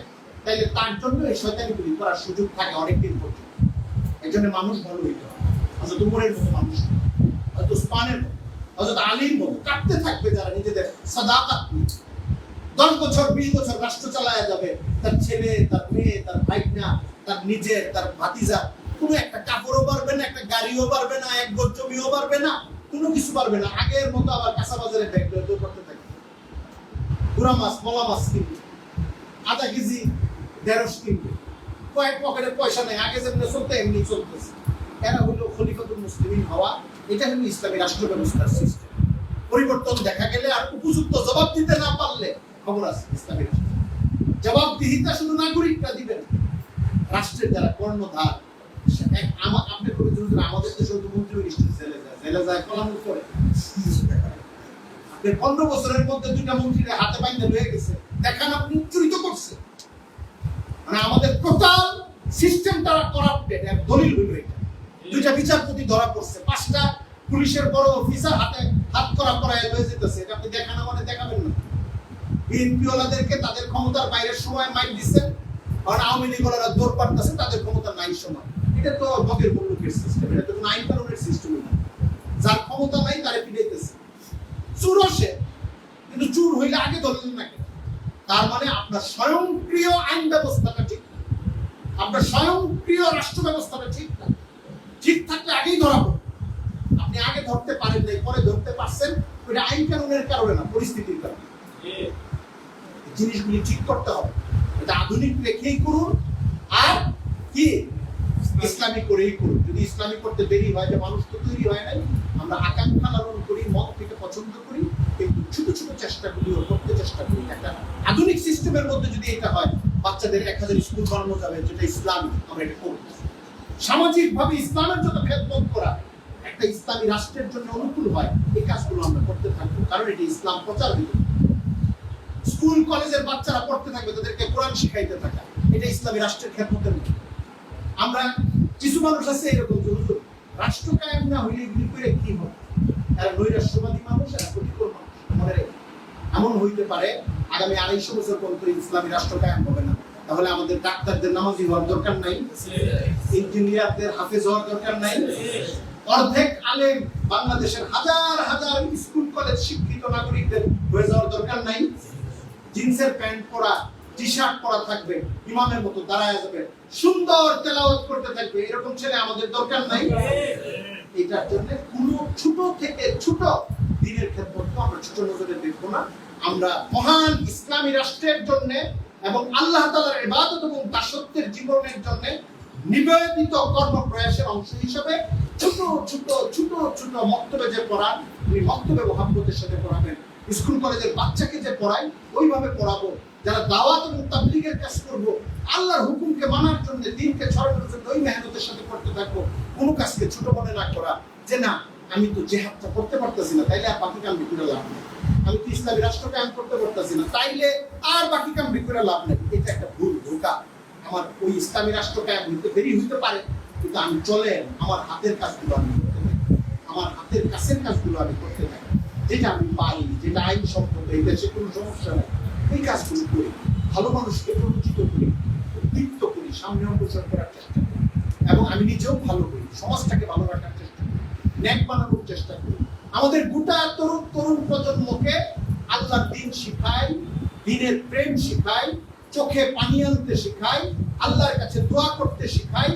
তাহলে তার জন্য এই শয়তানিগুলি করার সুযোগ থাকে অনেকদিন পর্যন্ত। এই জন্য মানুষ ভালো হইতে হবে। হযরত উমরের মতো মানুষ, হযরত উসমানের মতো, হযরত আলীর মতো কাঁপতে থাকবে যারা নিজেদের সাদাকাত নিয়ে 10 বছর 20 বছর রাষ্ট্র চালায়া যাবে, তার ছেলে, তার মেয়ে, তার ভাইনা, তার নিজের, তার ভাতিজা, কোনো একটা কাপড়ও পারবে না, একটা গাড়িও পারবে না, এক গজ জমিও পারবে না, কোনো কিছু পারবে না। আগের মতো আবার কাঁচা বাজারে ব্যাগ লয়ে করতে থাকে, পুরা মাছ, মলা মাছ কিনবে, আধা কেজি 150 কিনবে, কয়েক পকেটে পয়সা নেই, আগে যেমনি চলতে এমনি চলতেছে। এরা হলো খলিফাতুল মুসলিমিন হওয়া, এটা হলো ইসলামী রাষ্ট্র ব্যবস্থার সিস্টেম। পরিবর্তন দেখা গেলে আর উপযুক্ত জবাব দিতে না পারলে খবর আছে ইসলামী রাষ্ট্র। জবাবদিহিতা শুধু নাগরিকরা দিবেন, রাষ্ট্রের যারা কর্ণধার। আপনি আমাদের দেশের মন্ত্রী জেলে যায় কলাম করে, আপনি 15 বছরের মধ্যে 2টা মন্ত্রীর হাতে বাইন্ধে লয়ে গেছে, দেখান আপনি চুরি তো করছে। মানে আমাদের টোটাল সিস্টেমটা করাপ্টেড। এক দলিল হইল এটা, 2টা বিচারপতি ধরা পড়ছে, 5টা পুলিশের বড় অফিসার হাতে হাত করা পড়ায় লয়ে যেতেছে। এটা আপনি দেখান, মানে দেখাবেন না। বিএনপি ওলাদেরকে তাদের ক্ষমতার বাইরের সময় মাইক দিচ্ছেন, আর আওয়ামী লীগ ওলারা দৌড় পারতেছে তাদের ক্ষমতা নাই সময়। এটা তো বগের মুলুকের সিস্টেম, এটা তো কোনো আইন কানুনের সিস্টেম না। যার ক্ষমতা নাই তারে পিটাইতেছে। চুর সে, কিন্তু চুর হইলে আগে ধরলেন না কেন? তার মানে আপনার স্বয়ংক্রিয় আইন ব্যবস্থাটা ঠিক না, আপনার স্বয়ংক্রিয় রাষ্ট্র ব্যবস্থাটা ঠিক না। ঠিক থাকলে আগেই ধরা পড়বে। আপনি আগে ধরতে পারেন নাই, পরে ধরতে পারছেন, ওটা আইন কানুনের কারণে না, পরিস্থিতির কারণে। জিনিসগুলি ঠিক করতে হবে। এটা আধুনিক রেখেই করুন, আর কি ইসলামী করেই করুন। যদি ইসলামী করতে দেরি হয়, যে মানুষ তো তৈরি হয় নাই, আমরা আকাঙ্ক্ষা লালন করি, মন থেকে পছন্দ করি, কিন্তু ছোট ছোট চেষ্টাগুলিও করতে চেষ্টা করি। একটা আধুনিক সিস্টেমের মধ্যে যদি এটা হয়, বাচ্চাদের 1000 স্কুল বানানো যাবে, যেটা ইসলামী, আমরা এটা করব। সামাজিক ভাবে ইসলামের জন্য খেদমত করা, একটা ইসলামী রাষ্ট্রের জন্য অনুকূল হয়, এই কাজগুলো আমরা করতে থাকবো, কারণ এটা ইসলাম প্রচার দিবে। স্কুল কলেজের বাচ্চারা পড়তে থাকবে, তাদেরকে কোরআন শিখাইতে থাকা, এটা ইসলামী রাষ্ট্রের খেদমতের মধ্যে। আমরা কিছু মানুষ আছে এরকম, যে হুজুর রাষ্ট্র কায়েম না হইলে এগুলি করে কি হবে, এরা নৈরাষ্ট্যবাদী মানুষ, এরা প্রতিকূল মানুষ। আমাদের এমন হইতে পারে আগামী 250 বছর পর্যন্ত ইসলামী রাষ্ট্র কায়েম হবে না, তাহলে আমাদের ডাক্তারদের নামাজি হওয়ার দরকার নাই, ইঞ্জিনিয়ারদের হাফেজ হওয়ার দরকার নাই, অর্ধেক আলেম বাংলাদেশের হাজার হাজার স্কুল কলেজ শিক্ষিত নাগরিকদের হয়ে যাওয়ার দরকার নাই। জিন্সের প্যান্ট পরা, টি শার্ট পরা থাকবে, ইমামের মতো দাঁড়ায় যাবে, সুন্দর তেলাওয়াত করতে থাকবে, এরকম ছেলে আমাদের দরকার নাই। এটার জন্য কোন ছোট থেকে ছোট দিনের ক্ষেত্রে আমরা ছোট নজরে দেখবো না। আমরা মহান ইসলামী রাষ্ট্রের জন্য এবং আল্লাহ তাআলার ইবাদত এবং দাসত্বের জীবনের জন্য নিবেদিত কর্ম প্রয়াসের অংশ হিসেবে ছোট ছোট ছোট ছোট মক্তবে যে পড়ান, উনি মক্তবে মোহাম্মদের সাথে পড়াবেন। স্কুল কলেজের বাচ্চাকে যে পড়াই, ওইভাবে পড়াবো। যারা দাওয়াত এবং তাবলীগের কাজ করবো, আল্লাহর হুকুমকে মানার জন্য, দ্বীনকে ছড়ানোর জন্য ওই মেহনতের সাথে করতে থাকবো। কোনো কাজকে ছোট মনে না করা, যে না আমি তো জেহাদটা করতে পারতেছি না, তাইলে আর বাকি কাম বিক্রে লাভ নেই। আমি তো ইসলামী রাষ্ট্র কায়েম করতে পারতেছি না, তাইলে আর বাকি কাম বিক্রে লাভ নেই। এটা একটা ভুল, ধোঁকা। আমার ওই ইসলামী রাষ্ট্র কায়েম হইতে দেরি হইতে পারে, কিন্তু আমি চলে আমার হাতের কাজগুলো আমি করতে থাকি, আমার হাতের কাছের কাজগুলো আমি করতে থাকি, যেটা আমি পাই, যেটা আইন সম্পর্কে, এই দেশে কোনো সমস্যা নেই, এই কাজগুলো করি, ভালো মানুষকে পরিচিত করি, উদ্দীপ্ত করি, সামনে অগ্রসর করার চেষ্টা করি, এবং আমি নিজেও ভালো করি, সমাজটাকে ভালো রাখার চেষ্টা করি, ন্যাক বানানোর চেষ্টা করি। আমাদের গোটা তরুণ তরুণ প্রজন্মকে আল্লাহর দ্বীন শিখাই, দ্বীনের প্রেম শিখাই, চোখে পানি আনতে শিখাই, আল্লাহর কাছে দোয়া করতে শিখাই,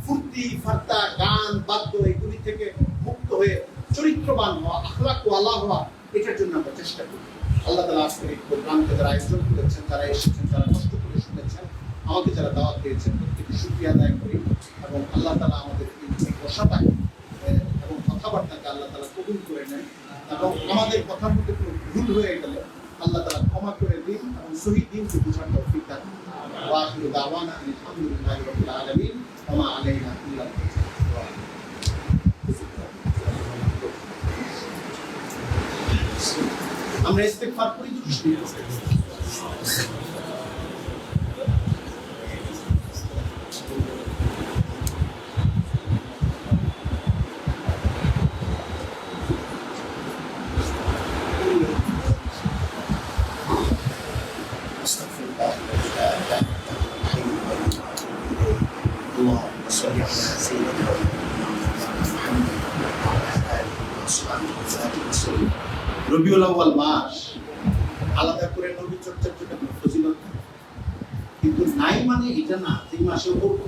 ফুর্তি ফার্তা গান বাদ্য এগুলি থেকে মুক্ত হয়ে চরিত্রবান হওয়া, আখলাক ওয়ালা হওয়া, এটার জন্য আমরা চেষ্টা করি। আল্লাহ তাআলা আজকের এই প্রোগ্রামকে যারা আয়োজন করেছেন, যারা এসেছেন, যারা কষ্ট করে শুনেছেন, আমাকে যারা দাওয়াত দিয়েছেন, প্রত্যেকে শুকরিয়া আদায় করি, এবং আল্লাহ তাআলা আমাদের এই বসাটাকে এবং কথাবার্তাকে আল্লাহ তাআলা কবুল করে নেন, এবং আমাদের কথার মধ্যে কোনো ভুল হয়ে গেলে আল্লাহ তাআলা ক্ষমা করে দিন, এবং সহি দ্বীনকে বোঝার তৌফিক দান। ওয়া আখিরু দাওয়ানা আলহামদুলিল্লাহি রাব্বিল আলামিন ওয়া মা আলাইনা ইল্লা আমরা ইস্তেগফার করি। রবিউল আউয়াল মাস আলাদা করে নবী চর্চার জন্য কোনো ফজিলত নেই, কিন্তু নাই মানে এটা না এই মাসে করব,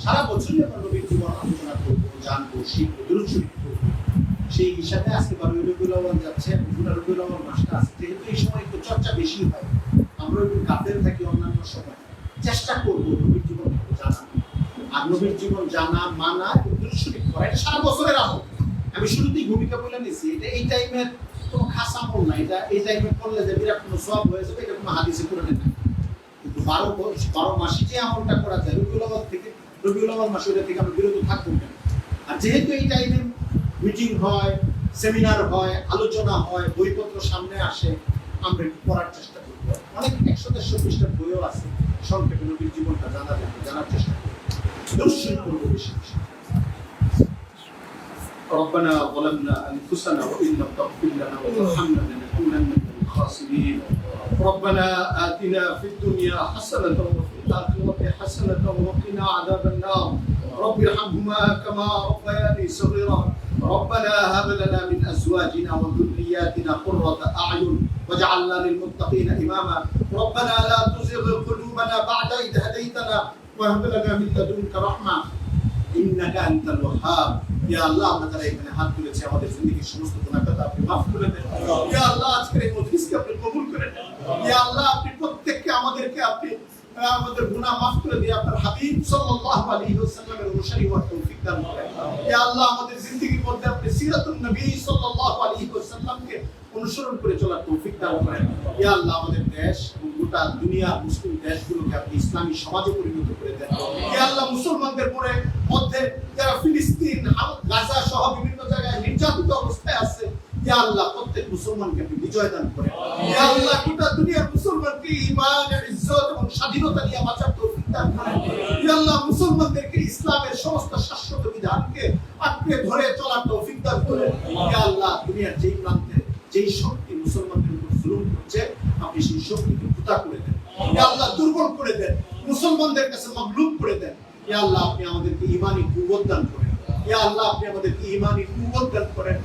সারা বছরই আমরা নবীর জীবন আলোচনা করবো, জানবো, শিখবো, দুরূদ শরীফ পড়বো। সেই হিসাবে আজকে রবিউল আউয়াল যাচ্ছে, পুরো রবিউল আউয়াল মাসটা আছে, যেহেতু এই সময় একটু চর্চা বেশি হয়, আমরা একটু গাফেল থাকি অন্যান্য সময়, চেষ্টা করবো নবীর জীবন জানা, আর নবীর জীবন জানা, মানা, দুরূদ শরীফ পড়া, এটা সারা বছরের আমল। আমি শুরুতেই ভূমিকা বলে নিছি, এটা এই টাইমের কোনো খাস আমল না, এটা এই টাইমে করলে যে বিরাট কোনো সওয়াব হয়ে যাবে, এটা কোনো হাদিসে কোরআনে নাই। কিন্তু 12 মাসে যে আমলটা করা যায়, রবিউল আউয়াল মাসে ওটা থেকে আমরা বিরত থাকবো না। আর যেহেতু এই টাইমে মিটিং হয়, সেমিনার হয়, আলোচনা হয়, বইপত্র সামনে আসে, আমরা একটু পড়ার চেষ্টা করবো। অনেক 100-150 পৃষ্ঠার বইও আছে, সংক্ষেপে নবীর জীবনটা জানার চেষ্টা করবো, দর্শন করবো বেশি বেশি। ربنا ظلمنا أنفسنا وإن لم تغفر لنا وترحمنا لنكونن من الخاسرين. ربنا آتنا في الدنيا حسنة وفي الآخرة حسنة وقنا عذاب النار. رب ارحمهما كما ربياني صغيرا. ربنا هب لنا من أزواجنا وذرياتنا قرة أعين واجعلنا للمتقين إماما. ربنا لا تزغ قلوبنا بعد إذ هديتنا وهب لنا من لدنك رحمة إنك أنت الوهاب. ইয়া আল্লাহ, আমরা যারা এখানে হাত তুলেছি আমাদের জিন্দেগীর সমস্ত গুনাহগাতা আপনি মাফ করে দেন। ইয়া আল্লাহ, আজকের এই মজলিসকে আপনি কবুল করে নেন। ইয়া আল্লাহ, আপনি প্রত্যেককে আমাদেরকে আপনি আমাদের গুনাহ মাফ করে দিয়ে আপনার হাবিব সাল্লাল্লাহু আলাইহি ওয়াসাল্লামের অনুসারী হওয়ার তৌফিক দান করেন। ইয়া আল্লাহ, আমাদের জিন্দেগীর মধ্যে আপনি সিরাতুন নবী সাল্লাল্লাহু আলাইহি ওয়াসাল্লামকে অনুসরণ করে চলার তৌফিক দান করেন। ইয়া আল্লাহ, আমাদের দেশ এবং গোটা দুনিয়ার মুসলিম দেশগুলোকে আপনি ইসলামী সমাজে পরিণত করে দেন। ইয়া আল্লাহ, মুসলমানদের মধ্যে যারা ফিলিস্তিন, গাজা সহ বিভিন্ন জায়গায় নির্যাতিত অবস্থায় আছে, ইয়া আল্লাহ, প্রত্যেক মুসলমানকে আপনি বিজয় দান করেন। ইয়া আল্লাহ, গোটা দুনিয়ার মুসলমানকে ঈমান, ইজ্জত এবং স্বাধীনতা নিয়ে বাঁচার তৌফিক দান করেন। ইয়া আল্লাহ, মুসলমানদেরকে ইসলামের সমস্ত শাশ্বত বিধানকে আঁকড়ে ধরে চলার তৌফিক দান করেন। ইয়া আল্লাহ, দুনিয়ার যেই প্রান্তে যেই শক্তি মুসলমানদের উপর জুলুম করছে, আপনি সেই শক্তিকে ভুতা করে দেন। ইয়া আল্লাহ, দুর্বল করে দেন, মুসলমানদের কাছে মাগলুব করে দেন। ইয়া আল্লাহ, আপনি আমাদেরকে ঈমানি কুওয়াত দান করেন। ইয়া আল্লাহ, আপনি আমাদেরকে ঈমানি কুওয়াত দান করেন,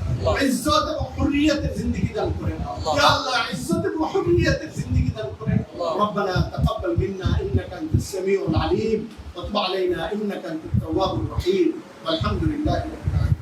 ইজ্জত এবং হুররিয়তের জিন্দেগি দান করেন। ইয়া আল্লাহ, ইজ্জত এবং হুররিয়তের জিন্দেগি দান করেন। ربنا تقبل منا انك انت السميع العليم وتب علينا انك انت التواب الرحيم والحمد لله رب العالمين.